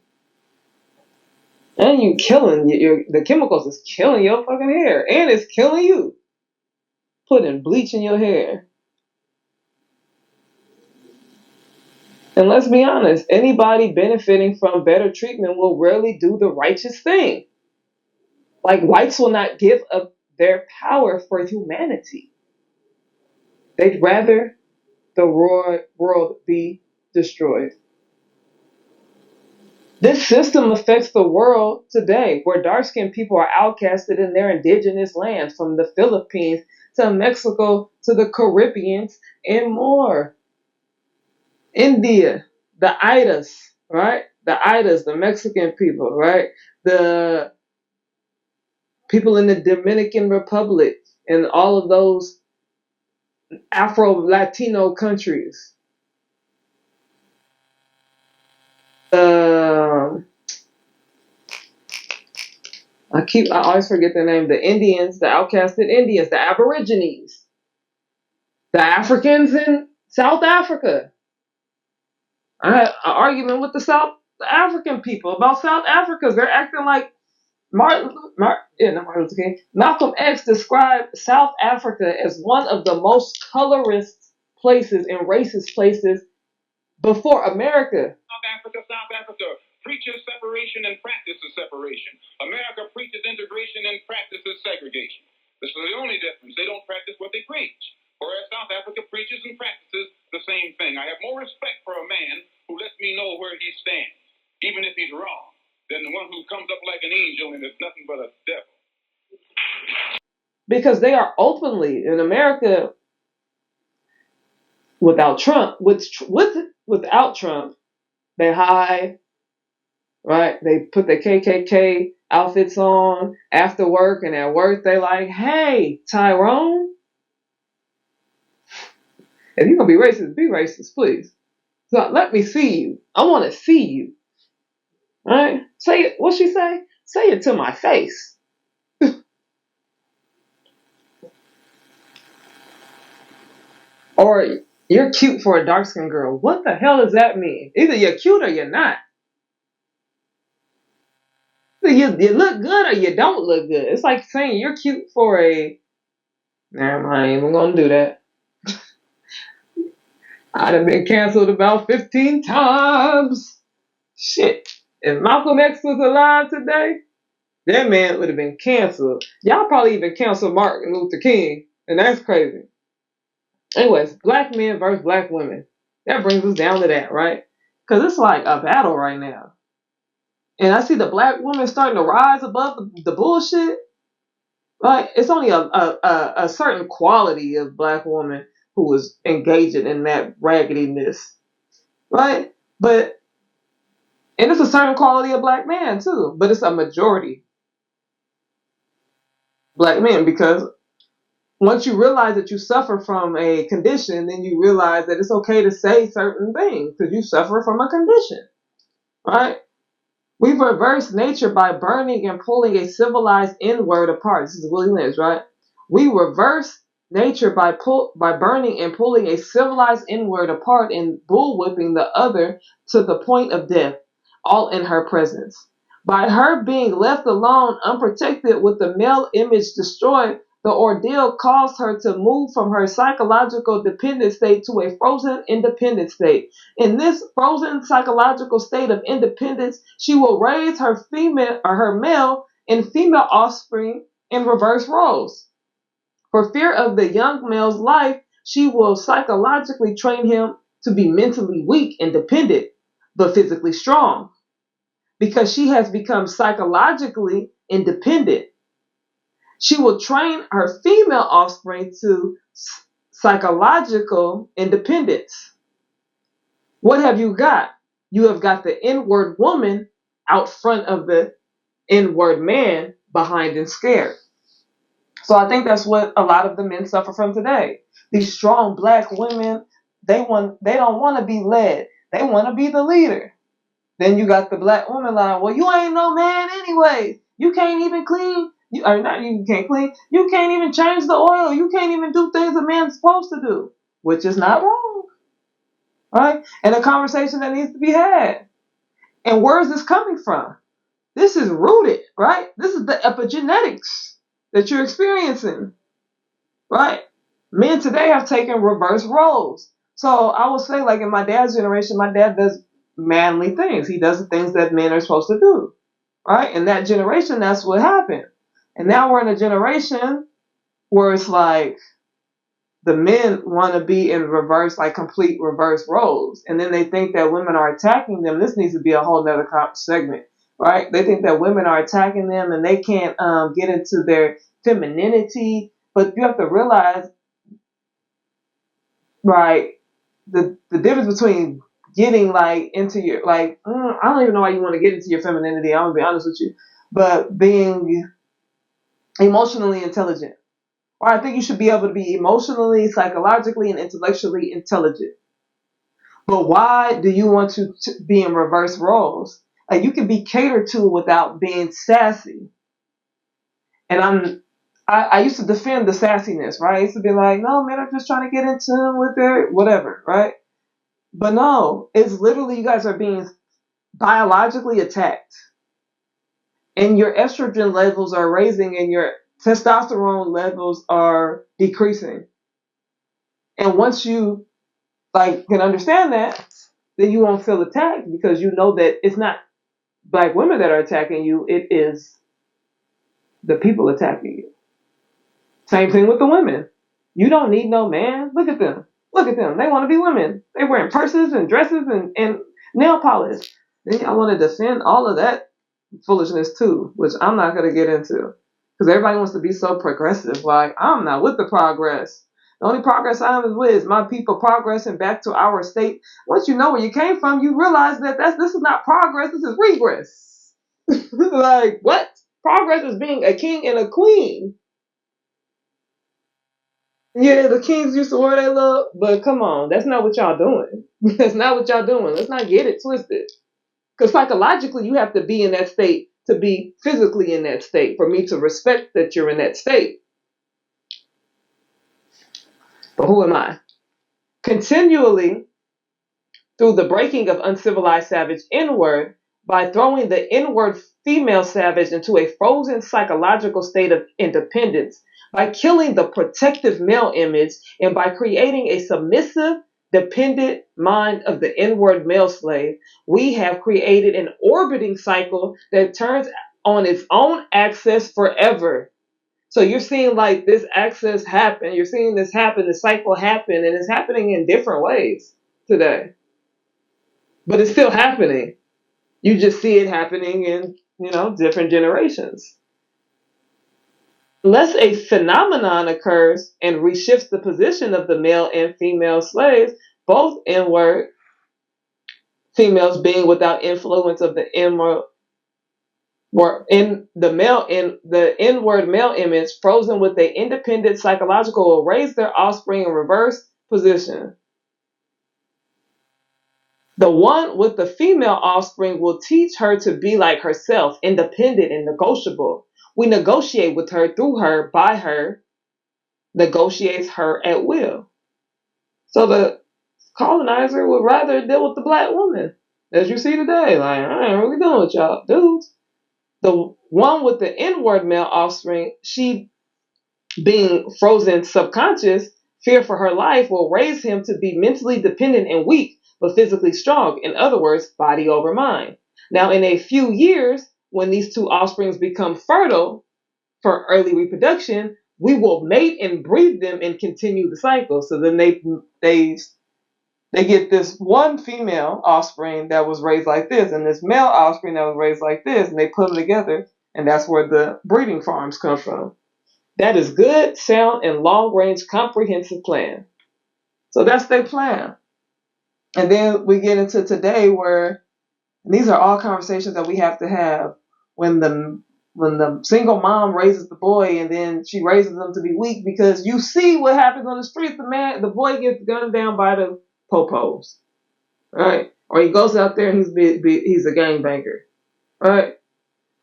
And you killing the chemicals is killing your fucking hair, and it's killing you. Putting bleach in your hair. And let's be honest, anybody benefiting from better treatment will rarely do the righteous thing. Like, whites will not give up their power for humanity. They'd rather the world be destroyed. This system affects the world today, where dark-skinned people are outcasted in their indigenous lands, from the Philippines to Mexico to the Caribbean and more. India, the Idas, right? The Idas, the Mexican people, right? The people in the Dominican Republic and all of those Afro-Latino countries. I always forget the name. The Indians, the outcasted Indians, the Aborigines, the Africans in South Africa. I had an argument with the South African people about South Africa. They're acting like Malcolm X described South Africa as one of the most colorist places and racist places before America. South Africa preaches separation and practices separation. America preaches integration and practices segregation. This is the only difference. They don't practice what they preach. Whereas South Africa preaches and practices the same thing. I have more respect for a man who lets me know where he stands, even if he's wrong, than the one who comes up like an angel and is nothing but a devil. Because they are openly, in America, without Trump, without Trump, they hide, right? They put their KKK outfits on after work, and at work they like, hey, Tyrone, if you're going to be racist, please. So let me see you. I want to see you. All right? Say it. What'd she say? Say it to my face. Or you're cute for a dark-skinned girl. What the hell does that mean? Either you're cute or you're not. Either you look good or you don't look good. It's like saying you're cute for a... Nah, I ain't even going to do that. I'd have been canceled about 15 times. Shit. If Malcolm X was alive today, that man would have been canceled. Y'all probably even canceled Martin Luther King. And that's crazy. Anyways, black men versus black women. That brings us down to that, right? Because it's like a battle right now. And I see the black women starting to rise above the bullshit. Like, it's only a certain quality of black woman who is engaging in that raggediness. Right? And it's a certain quality of black man too. But it's a majority black men, because once you realize that you suffer from a condition, then you realize that it's okay to say certain things because you suffer from a condition, right? We've reversed nature by burning and pulling a civilized inward apart. This is Willie Lynch, right? We reverse nature by burning and pulling a civilized inward apart and bullwhipping the other to the point of death, all in her presence. By her being left alone, unprotected, with the male image destroyed, the ordeal caused her to move from her psychological dependent state to a frozen independent state. In this frozen psychological state of independence, she will raise her male and female offspring in reverse roles. For fear of the young male's life, she will psychologically train him to be mentally weak and dependent, but physically strong. Because she has become psychologically independent, she will train her female offspring to psychological independence. What have you got? You have got the inward woman out front of the inward man, behind and scared. So I think that's what a lot of the men suffer from today. These strong black women, they don't want to be led. They want to be the leader. Then you got the black woman line, well, you ain't no man anyway. You can't even clean. You can't clean. You can't even change the oil. You can't even do things a man's supposed to do, which is not wrong. Right? And a conversation that needs to be had. And where is this coming from? This is rooted, right? This is the epigenetics that you're experiencing, right? Men today have taken reverse roles. So I will say, like in my dad's generation, my dad does manly things. He does the things that men are supposed to do, right? In that generation, that's what happened. And now we're in a generation where it's like the men want to be in reverse, like complete reverse roles. And then they think that women are attacking them. This needs to be a whole nother segment, right? They think that women are attacking them and they can't get into their femininity. But you have to realize, right, the difference between getting like into your, like, I don't even know why you want to get into your femininity. I'm going to be honest with you. But being emotionally intelligent. Or I think you should be able to be emotionally, psychologically, and intellectually intelligent. But why do you want to be in reverse roles? Like you can be catered to without being sassy. And I used to defend the sassiness, right? I used to be like, no, men are just trying to get in tune with their whatever, right? But no, it's literally you guys are being biologically attacked. And your estrogen levels are raising and your testosterone levels are decreasing. And once you like can understand that, then you won't feel attacked because you know that it's not black women that are attacking you, it is the people attacking you. Same thing with the women. You don't need no man. Look at them. Look at them. They want to be women. They're wearing purses and dresses and nail polish. Then I want to defend all of that foolishness too, which I'm not going to get into. Because everybody wants to be so progressive. Like, I'm not with the progress. The only progress I am with is my people progressing back to our state. Once you know where you came from, you realize that this is not progress, this is regress. Like, what? Progress is being a king and a queen. Yeah, the kings used to wear that look, but come on, that's not what y'all doing. That's not what y'all doing. Let's not get it twisted. Because psychologically, you have to be in that state to be physically in that state for me to respect that you're in that state. But who am I? Continually, through the breaking of uncivilized savage inward, by throwing the inward female savage into a frozen psychological state of independence, by killing the protective male image, and by creating a submissive, dependent mind of the inward male slave, we have created an orbiting cycle that turns on its own axis forever. So you're seeing like this axis happen, you're seeing this happen, the cycle happen, and it's happening in different ways today. But it's still happening. You just see it happening in, different generations. Unless a phenomenon occurs and reshifts the position of the male and female slaves, both inward females being without influence of the inward inward male image, frozen with an independent psychological, will raise their offspring in reverse position. The one with the female offspring will teach her to be like herself, independent and negotiable. We negotiate with her, through her, by her, negotiates her at will. So the colonizer would rather deal with the black woman, as you see today. Like, I ain't really dealing with y'all dudes. The one with the inward male offspring, she being frozen subconscious, fear for her life will raise him to be mentally dependent and weak, but physically strong. In other words, body over mind. Now, in a few years, when these two offsprings become fertile for early reproduction, we will mate and breed them and continue the cycle. So then they get this one female offspring that was raised like this, and this male offspring that was raised like this, and they put them together, and that's where the breeding farms come from. That is good, sound, and long-range comprehensive plan. So that's their plan. And then we get into today where these are all conversations that we have to have when the single mom raises the boy and then she raises them to be weak, because you see what happens on the streets. The boy gets gunned down by the popos, right? Or he goes out there and he's a gangbanger, right?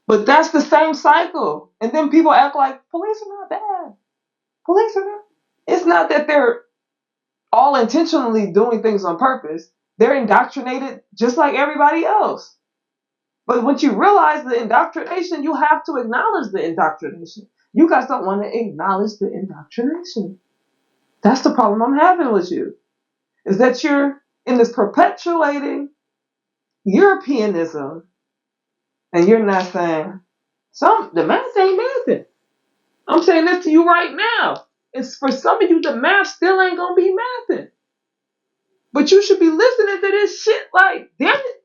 But that's the same cycle. And then people act like police are not bad. Police are not. It's not that they're all intentionally doing things on purpose. They're indoctrinated just like everybody else. But once you realize the indoctrination, you have to acknowledge the indoctrination. You guys don't want to acknowledge the indoctrination. That's the problem I'm having with you. is that you're in this perpetuating Europeanism, and you're not saying, the math ain't mathing. I'm saying this to you right now. It's for some of you, the math still ain't gonna be mathing. But you should be listening to this shit like, damn it.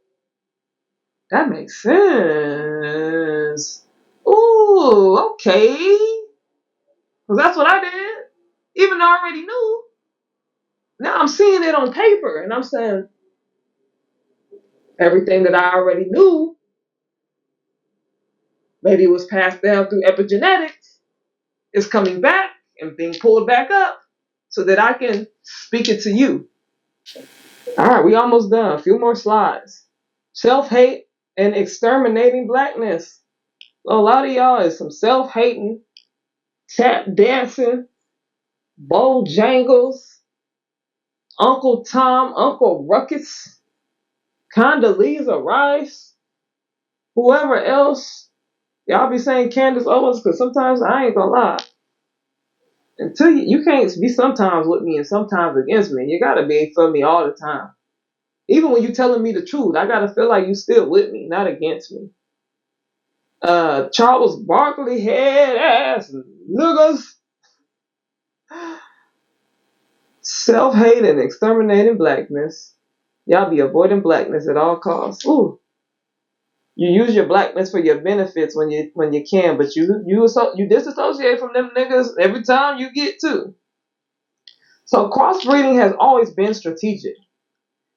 That makes sense. Ooh, okay. Because that's what I did. Even though I already knew. Now I'm seeing it on paper and I'm saying everything that I already knew, maybe it was passed down through epigenetics, is coming back and being pulled back up so that I can speak it to you. All right, we almost done. A few more slides. Self-hate and exterminating blackness. A lot of y'all is some self-hating, tap dancing, Bojangles, Uncle Tom, Uncle Ruckus, Condoleezza Rice, whoever else. Y'all be saying Candace Owens because sometimes I ain't gonna lie. Until you can't be sometimes with me and sometimes against me. You gotta be for me all the time. Even when you telling me the truth, I gotta feel like you still with me, not against me. Charles Barkley head ass niggas. Self-hate and exterminating blackness. Y'all be avoiding blackness at all costs. Ooh. You use your blackness for your benefits when you can, but you disassociate from them niggas every time you get to. So crossbreeding has always been strategic.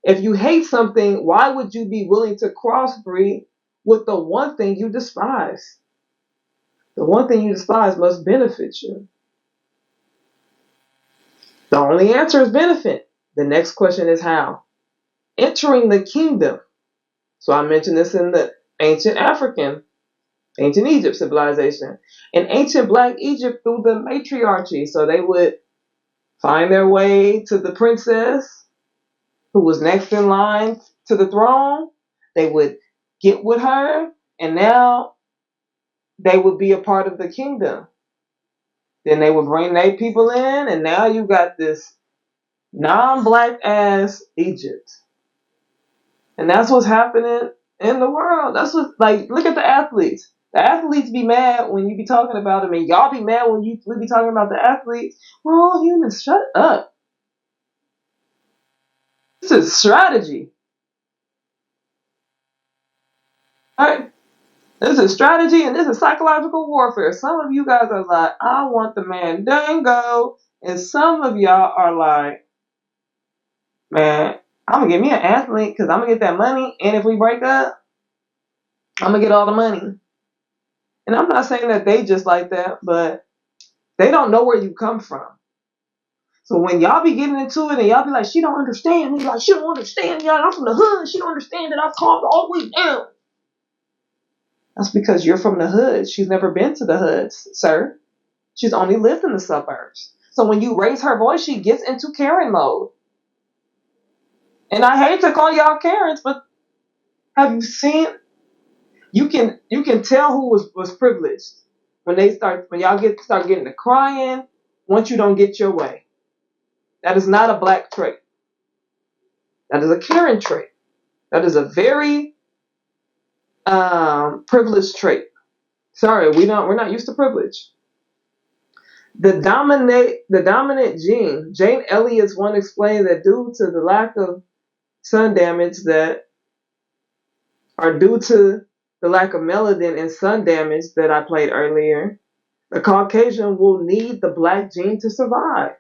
If you hate something, why would you be willing to crossbreed with the one thing you despise? The one thing you despise must benefit you. The only answer is benefit. The next question is how. Entering the kingdom. So I mentioned this in the ancient Egypt civilization. In ancient Black Egypt through the matriarchy. So they would find their way to the princess who was next in line to the throne. They would get with her, and now they would be a part of the kingdom. Then they would bring their people in, and now you got this non-black ass Egypt. And that's what's happening in the world. That's what, like, look at the athletes. The athletes be mad when you be talking about them, and y'all be mad when we be talking about the athletes. We're all humans. Shut up. This is strategy. Alright? This is strategy and this is psychological warfare. Some of you guys are like, I want the man dango. And some of y'all are like, man, I'm going to get me an athlete because I'm going to get that money. And if we break up, I'm going to get all the money. And I'm not saying that they just like that, but they don't know where you come from. So when y'all be getting into it and y'all be like, she don't understand me. Like, she don't understand. Y'all, I'm from the hood. She don't understand that I've calmed all the way down. That's because you're from the hood. She's never been to the hood, sir. She's only lived in the suburbs. So when you raise her voice, she gets into Karen mode. And I hate to call y'all Karens, but have you seen? You can tell who was privileged when y'all start getting to crying once you don't get your way. That is not a black trait. That is a Karen trait. That is a very privileged trait. Sorry, we're not used to privilege. The dominant gene. Jane Elliott's one explained that due to the lack of sun damage that are due to the lack of melanin and sun damage that I played earlier, the Caucasian will need the black gene to survive.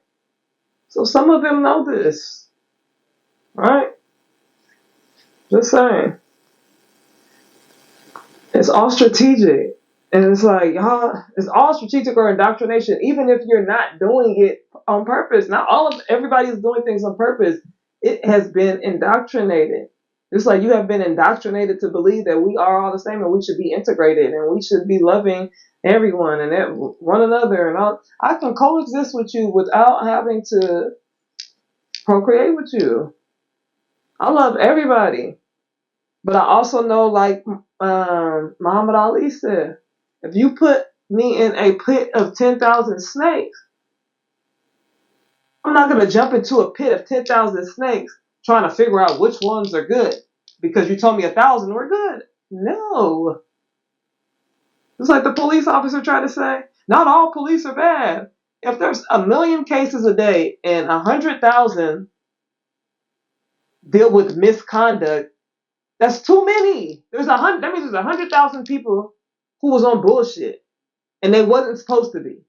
So some of them know this, right? Just saying. It's all strategic. And it's like, y'all, it's all strategic or indoctrination, even if you're not doing it on purpose. Not everybody is doing things on purpose. It has been indoctrinated. Just like you have been indoctrinated to believe that we are all the same and we should be integrated and we should be loving everyone and one another and all. I can coexist with you without having to procreate with you. I love everybody. But I also know, like Muhammad Ali said, if you put me in a pit of 10,000 snakes, I'm not going to jump into a pit of 10,000 snakes trying to figure out which ones are good because you told me 1,000 were good. No. It's like the police officer tried to say, not all police are bad. If there's 1 million cases a day and 100,000 deal with misconduct, that's too many. That means there's 100,000 people who was on bullshit and they wasn't supposed to be.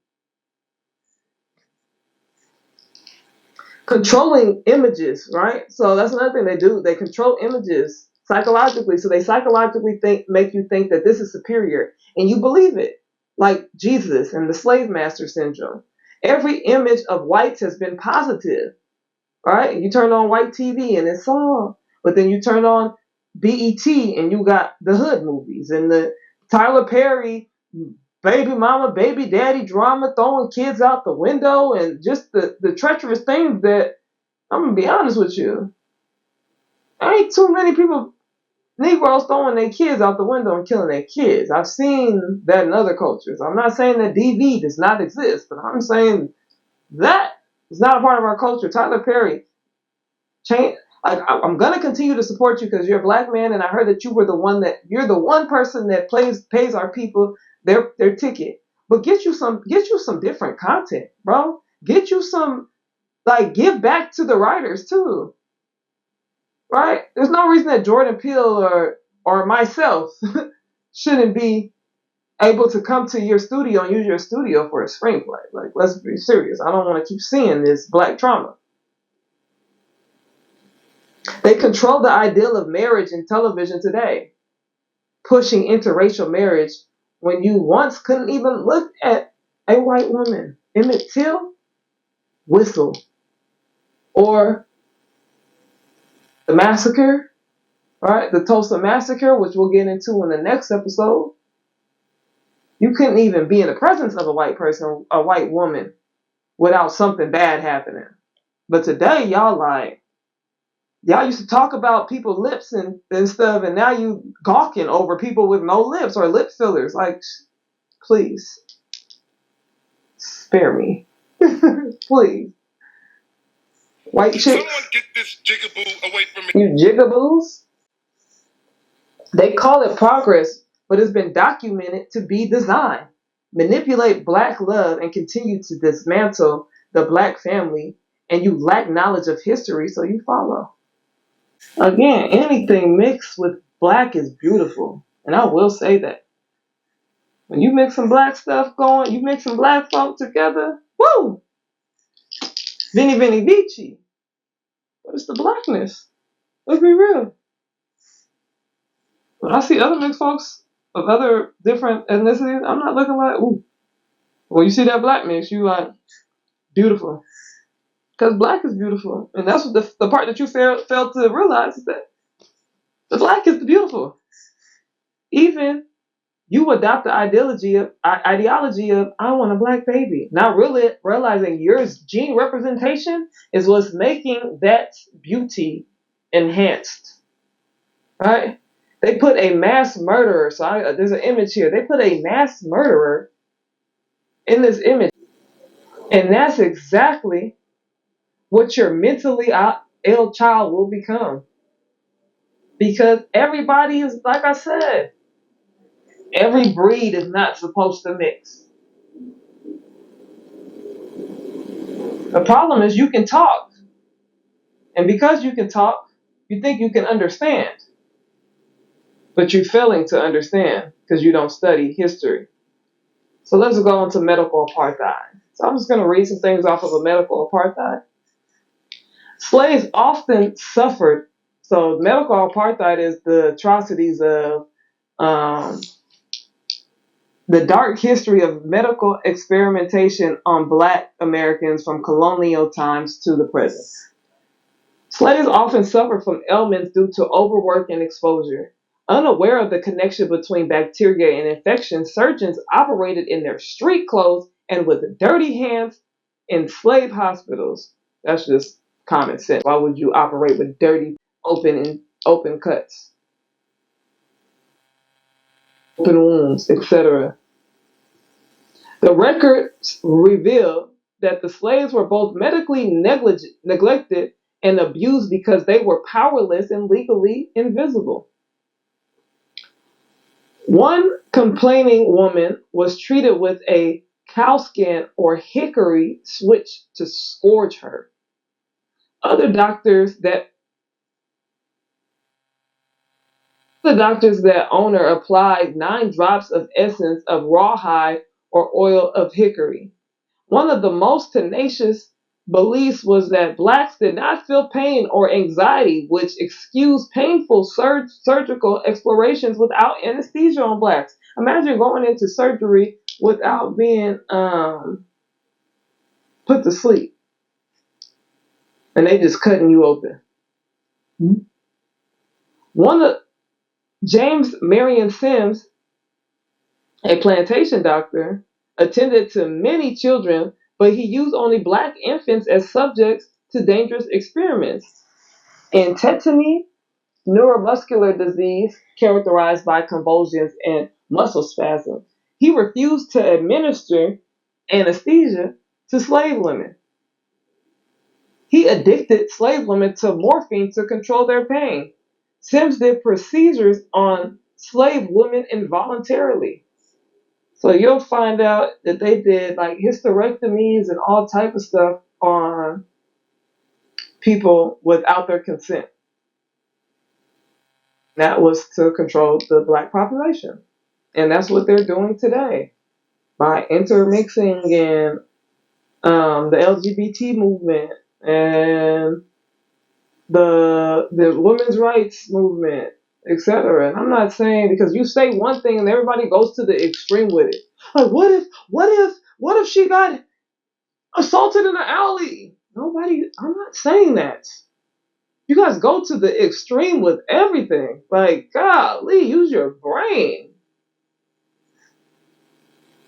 Controlling images, right? So that's another thing they do. They control images psychologically. So they psychologically make you think that this is superior and you believe it. Like Jesus and the slave master syndrome. Every image of whites has been positive, right? You turn on white TV and it's all, but then you turn on BET and you got the hood movies and the Tyler Perry baby mama, baby daddy drama, throwing kids out the window, and just the treacherous things that, I'm going to be honest with you, ain't too many people, Negroes throwing their kids out the window and killing their kids. I've seen that in other cultures. I'm not saying that DV does not exist, but I'm saying that is not a part of our culture. Tyler Perry, I'm going to continue to support you because you're a black man, and I heard that you're the one person that pays our people their ticket. But get you some different content, bro. Get you some, give back to the writers too. Right? There's no reason that Jordan Peele or myself shouldn't be able to come to your studio and use your studio for a screenplay. Like, let's be serious. I don't want to keep seeing this black trauma. They control the ideal of marriage in television today, pushing interracial marriage when you once couldn't even look at a white woman. Emmett Till, whistle. Or the massacre, right? The Tulsa massacre, which we'll get into in the next episode. You couldn't even be in the presence of a white person, a white woman, without something bad happening. But today, y'all used to talk about people's lips and stuff, and now you gawking over people with no lips or lip fillers. Like, please, spare me. Please. White chicks. Someone get this jigaboo away from me. You jigaboos? They call it progress, but it's been documented to be design. Manipulate black love and continue to dismantle the black family, and you lack knowledge of history, so you follow. Again, anything mixed with black is beautiful, and I will say that. When you mix some black stuff going, you mix some black folk together, woo! Vini Vini Vici. But it's the blackness. Let's be real. When I see other mixed folks of other different ethnicities, I'm not looking like, ooh. When you see that black mix, you like, beautiful. Because black is beautiful. And that's what the part that you failed to realize is that the black is the beautiful. Even you adopt the ideology of I want a black baby. Not really realizing your gene representation is what's making that beauty enhanced. Right? They put a mass murderer. So there's an image here. They put a mass murderer in this image. And that's exactly what your mentally ill child will become. Because everybody is, like I said, every breed is not supposed to mix. The problem is you can talk. And because you can talk, you think you can understand. But you're failing to understand because you don't study history. So let's go into medical apartheid. So I'm just going to read some things off of a medical apartheid. Slaves often suffered. So medical apartheid is the atrocities of the dark history of medical experimentation on black Americans from colonial times to the present. Slaves often suffered from ailments due to overwork and exposure. Unaware of the connection between bacteria and infection, surgeons operated in their street clothes and with dirty hands in slave hospitals. That's just common sense. Why would you operate with dirty, open cuts, open wounds, etc.? The records reveal that the slaves were both medically neglected and abused because they were powerless and legally invisible. One complaining woman was treated with a cowskin or hickory switch to scourge her. Other doctors that owner applied 9 drops of essence of rawhide or oil of hickory. One of the most tenacious beliefs was that blacks did not feel pain or anxiety, which excused painful surgical explorations without anesthesia on blacks. Imagine going into surgery without being put to sleep, and they just cutting you open. One of James Marion Sims, a plantation doctor, attended to many children, but he used only black infants as subjects to dangerous experiments. In tetany, neuromuscular disease characterized by convulsions and muscle spasms, he refused to administer anesthesia to slave women. He addicted slave women to morphine to control their pain. Sims did procedures on slave women involuntarily. So you'll find out that they did like hysterectomies and all type of stuff on people without their consent. That was to control the black population. And that's what they're doing today by intermixing in the LGBT movement and the women's rights movement, etc. And I'm not saying because you say one thing and everybody goes to the extreme with it. Like, what if she got assaulted in the alley? I'm not saying that. You guys go to the extreme with everything. Like, golly, use your brain.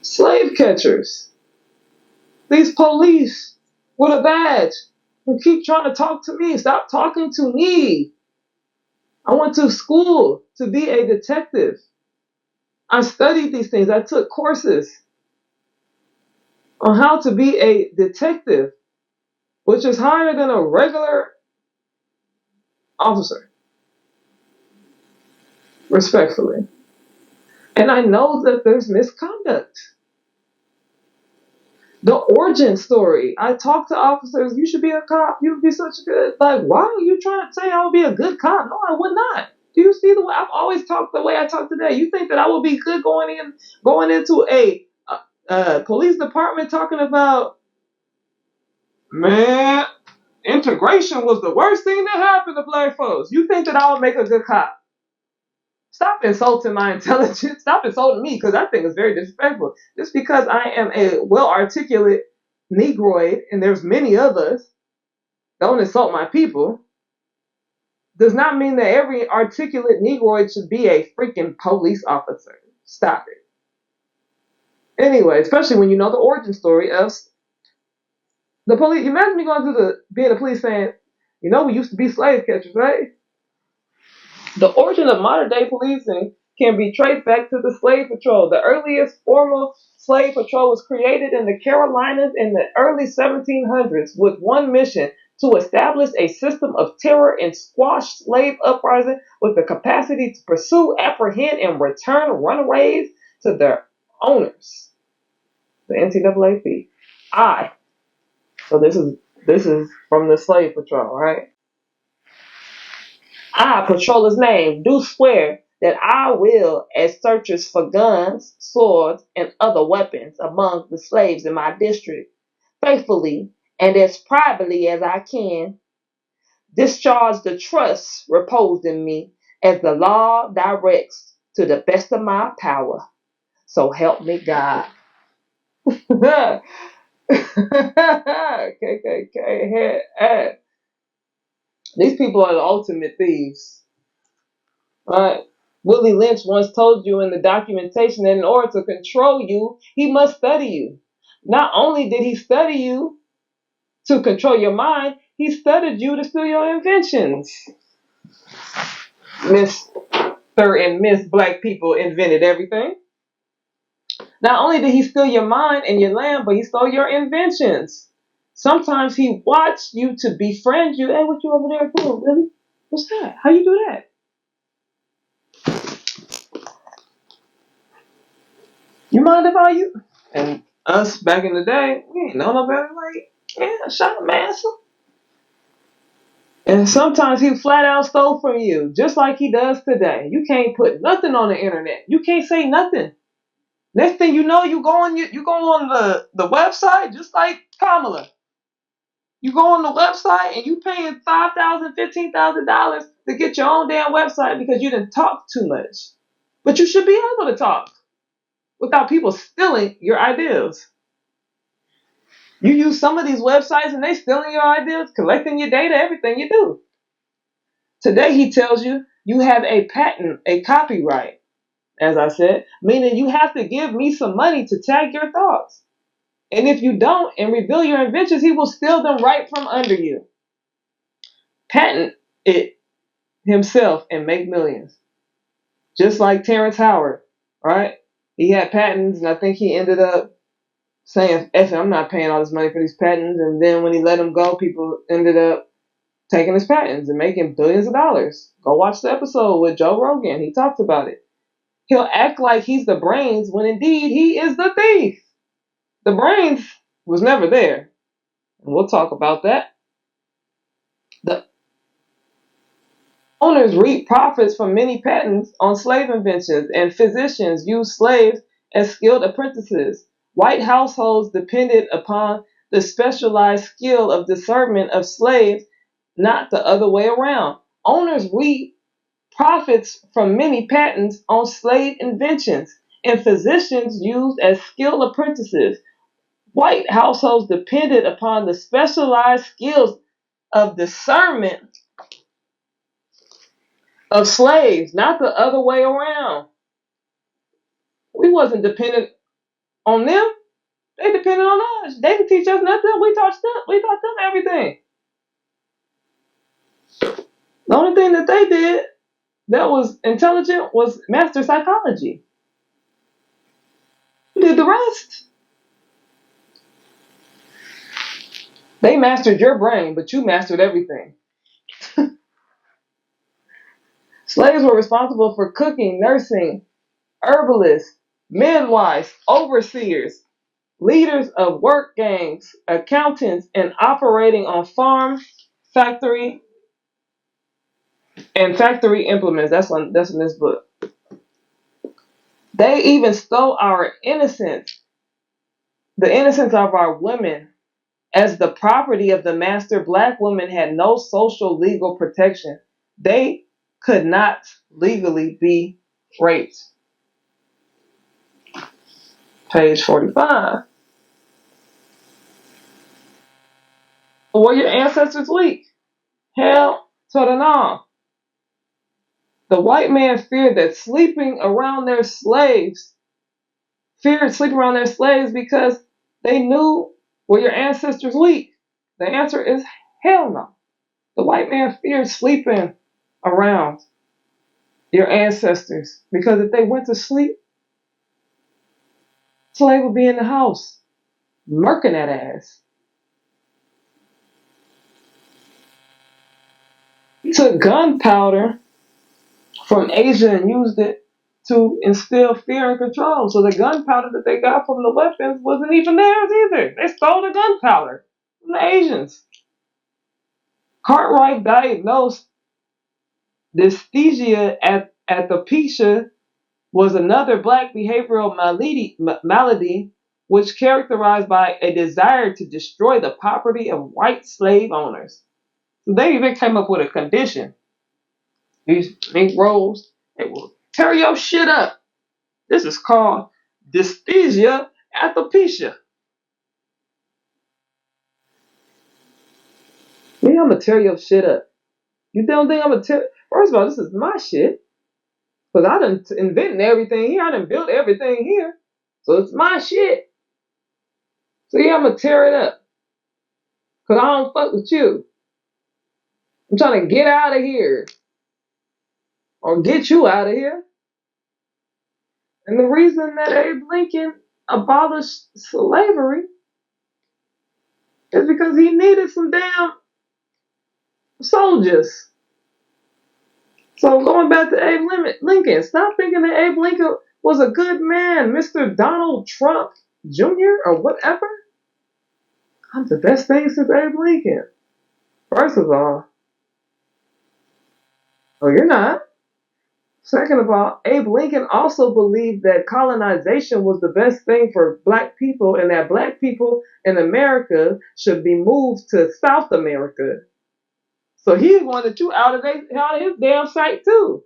Slave catchers. These police with a badge who keep trying to talk to me. Stop talking to me. I went to school to be a detective. I studied these things. I took courses on how to be a detective, which is higher than a regular officer, respectfully. And I know that there's misconduct. The origin story. I talk to officers, you should be a cop, you would be such a good, like, why are you trying to say I would be a good cop? No, I would not. Do you see the way I've always talked the way I talk today? You think that I would be good going into a police department talking about, man, integration was the worst thing that happened to black folks. You think that I would make a good cop? Stop insulting my intelligence. Stop insulting me because I think it's very disrespectful. Just because I am a well-articulate Negroid, and there's many of us, don't insult my people, does not mean that every articulate Negroid should be a freaking police officer. Stop it. Anyway, especially when you know the origin story of the police. Imagine me going through being a police saying, you know, we used to be slave catchers, right? The origin of modern-day policing can be traced back to the slave patrol. The earliest formal slave patrol was created in the Carolinas in the early 1700s with one mission: to establish a system of terror and squash slave uprising with the capacity to pursue, apprehend, and return runaways to their owners. The NCAAP. So this is from the slave patrol, right? I, patroller's name, do swear that I will, as searchers for guns, swords, and other weapons among the slaves in my district, faithfully and as privately as I can, discharge the trust reposed in me as the law directs to the best of my power. So help me God. KKK. These people are the ultimate thieves. Right? Willie Lynch once told you in the documentation that in order to control you, he must study you. Not only did he study you to control your mind, he studied you to steal your inventions. Mr. and Miss Black people invented everything. Not only did he steal your mind and your land, but he stole your inventions. Sometimes he watched you to befriend you. Hey, what you over there doing, Willie? What's that? How you do that? You mind if I you? And us back in the day, we ain't know no better. Like, yeah, shut up, man. And sometimes he flat out stole from you, just like he does today. You can't put nothing on the internet. You can't say nothing. Next thing you know, you go on the website, just like Kamala. You go on the website and you paying $5,000, $15,000 to get your own damn website because you didn't talk too much. But you should be able to talk without people stealing your ideas. You use some of these websites and they stealing your ideas, collecting your data, everything you do. Today he tells you you have a patent, a copyright, as I said, meaning you have to give me some money to tag your thoughts. And if you don't and reveal your inventions, he will steal them right from under you. Patent it himself and make millions. Just like Terrence Howard, right? He had patents and I think he ended up saying, F it, I'm not paying all this money for these patents. And then when he let them go, people ended up taking his patents and making billions of dollars. Go watch the episode with Joe Rogan. He talked about it. He'll act like he's the brains when indeed he is the thief. The brains was never there. And we'll talk about that. The owners reap profits from many patents on slave inventions, and physicians use slaves as skilled apprentices. White households depended upon the specialized skill of discernment of slaves, not the other way around. Owners reap profits from many patents on slave inventions, and physicians used as skilled apprentices. White households depended upon the specialized skills of discernment of slaves, not the other way around. We wasn't dependent on them. They depended on us. They didn't teach us nothing. We taught them everything. The only thing that they did that was intelligent was master psychology. We did the rest. They mastered your brain, but you mastered everything. Slaves were responsible for cooking, nursing, herbalists, midwives, overseers, leaders of work gangs, accountants, and operating on farm, factory, and factory implements. That's in this book. They even stole our innocence, the innocence of our women. As the property of the master, black women had no social legal protection. They could not legally be raped. Page 45. Were your ancestors weak? Hell to the no. The white man feared sleeping around their slaves because they knew, were your ancestors weak? The answer is hell no. The white man feared sleeping around your ancestors because if they went to sleep, slave would be in the house, murking that ass. He took gunpowder from Asia and used it to instill fear and control. So the gunpowder that they got from the weapons wasn't even theirs either. They stole the gunpowder from the Asians. Cartwright diagnosed dysthesia at alopecia was another black behavioral malady which characterized by a desire to destroy the property of white slave owners. So they even came up with a condition. These Negroes, they will tear your shit up. This is called dysthesia alopecia. Me, I'm gonna tear your shit up. You don't think I'm gonna tear? First of all, this is my shit. Because I done invented everything here. I done built everything here. So it's my shit. So yeah, I'm gonna tear it up. Because I don't fuck with you. I'm trying to get out of here. Or get you out of here. And the reason that Abe Lincoln abolished slavery is because he needed some damn soldiers. So going back to Abe Lincoln, stop thinking that Abe Lincoln was a good man, Mr. Donald Trump Jr. or whatever. I'm the best thing since Abe Lincoln. First of all, oh, you're not. Second of all, Abe Lincoln also believed that colonization was the best thing for black people and that black people in America should be moved to South America. So he wanted you out of his damn sight too.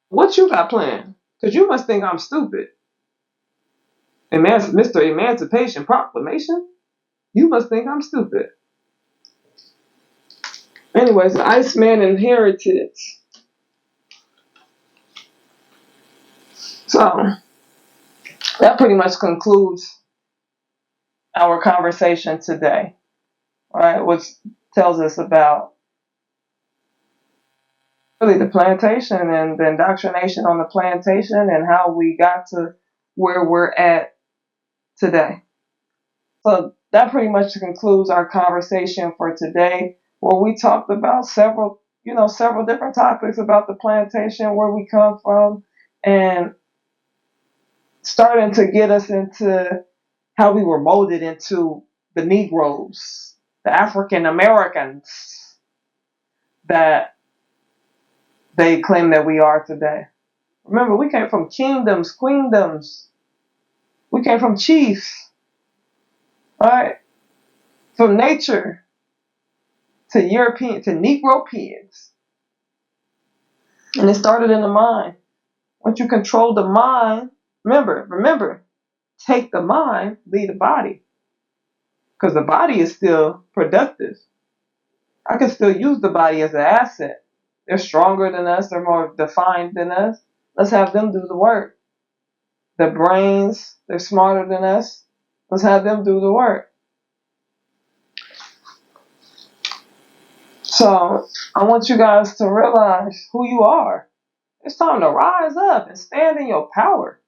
What you got planned? Because you must think I'm stupid. Mr. Emancipation Proclamation? You must think I'm stupid. Anyways, the Iceman inherited. So that pretty much concludes our conversation today, right? Which tells us about really the plantation and the indoctrination on the plantation and how we got to where we're at today. So that pretty much concludes our conversation for today, where we talked about several different topics about the plantation, where we come from, and starting to get us into how we were molded into the Negroes, the African Americans that they claim that we are today. Remember, we came from kingdoms, queendoms. We came from chiefs, right? From nature to European to Negropeans. And it started in the mind. Once you control the mind, remember, take the mind, lead the body. Because the body is still productive. I can still use the body as an asset. They're stronger than us. They're more defined than us. Let's have them do the work. The brains, they're smarter than us. Let's have them do the work. So I want you guys to realize who you are. It's time to rise up and stand in your power.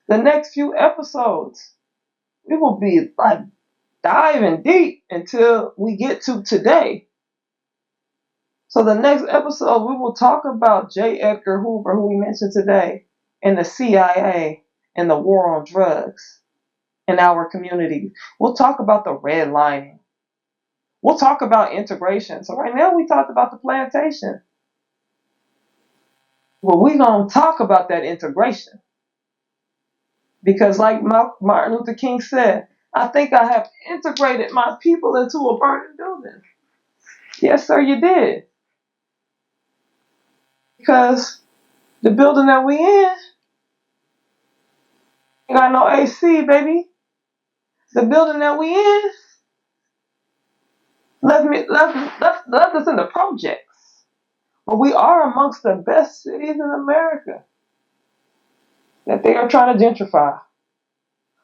The next few episodes, we will be like diving deep until we get to today. So the next episode, we will talk about J. Edgar Hoover, who we mentioned today, and the CIA and the war on drugs in our community. We'll talk about the redlining. We'll talk about integration. So right now we talked about the plantation. Well, we're going to talk about that integration. Because like Martin Luther King said, I think I have integrated my people into a burning building. Yes, sir, you did. Because the building that we in ain't got no AC, baby. The building that we in left us in the projects. But we are amongst the best cities in America that they are trying to gentrify.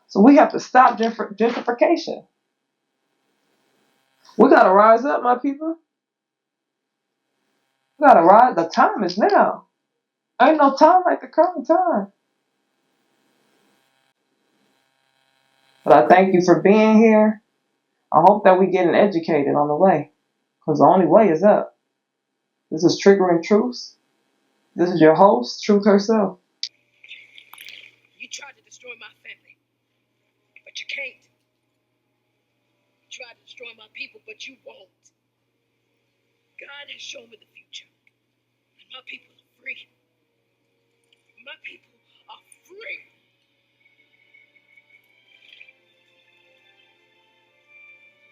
So we have to stop gentrification. We got to rise up, my people. We got to rise. The time is now. Ain't no time like the current time. But I thank you for being here. I hope that we getting educated on the way. Because the only way is up. This is Triggering Truths. This is your host, Truth herself. You tried to destroy my family, but you can't. You tried to destroy my people, but you won't. God has shown me the future. And my people are free. My people are free.